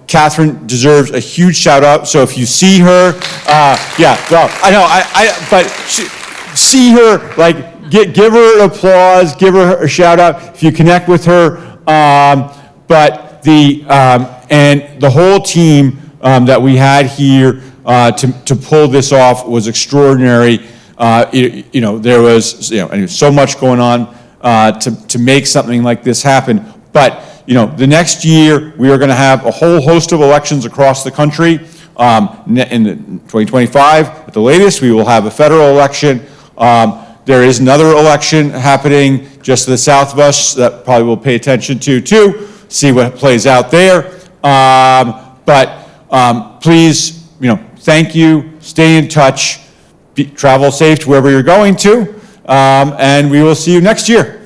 Catherine deserves a huge shout out. So if you see her, but see her, like, give her an applause, give her a shout out if you connect with her. But and the whole team that we had here to pull this off was extraordinary. There was so much going on to make something like this happen. But the next year, we are going to have a whole host of elections across the country. In 2025, at the latest, we will have a federal election. There is another election happening just to the south of us that probably we'll pay attention to, too, see what plays out there. Please, thank you, stay in touch, travel safe to wherever you're going to, and we will see you next year.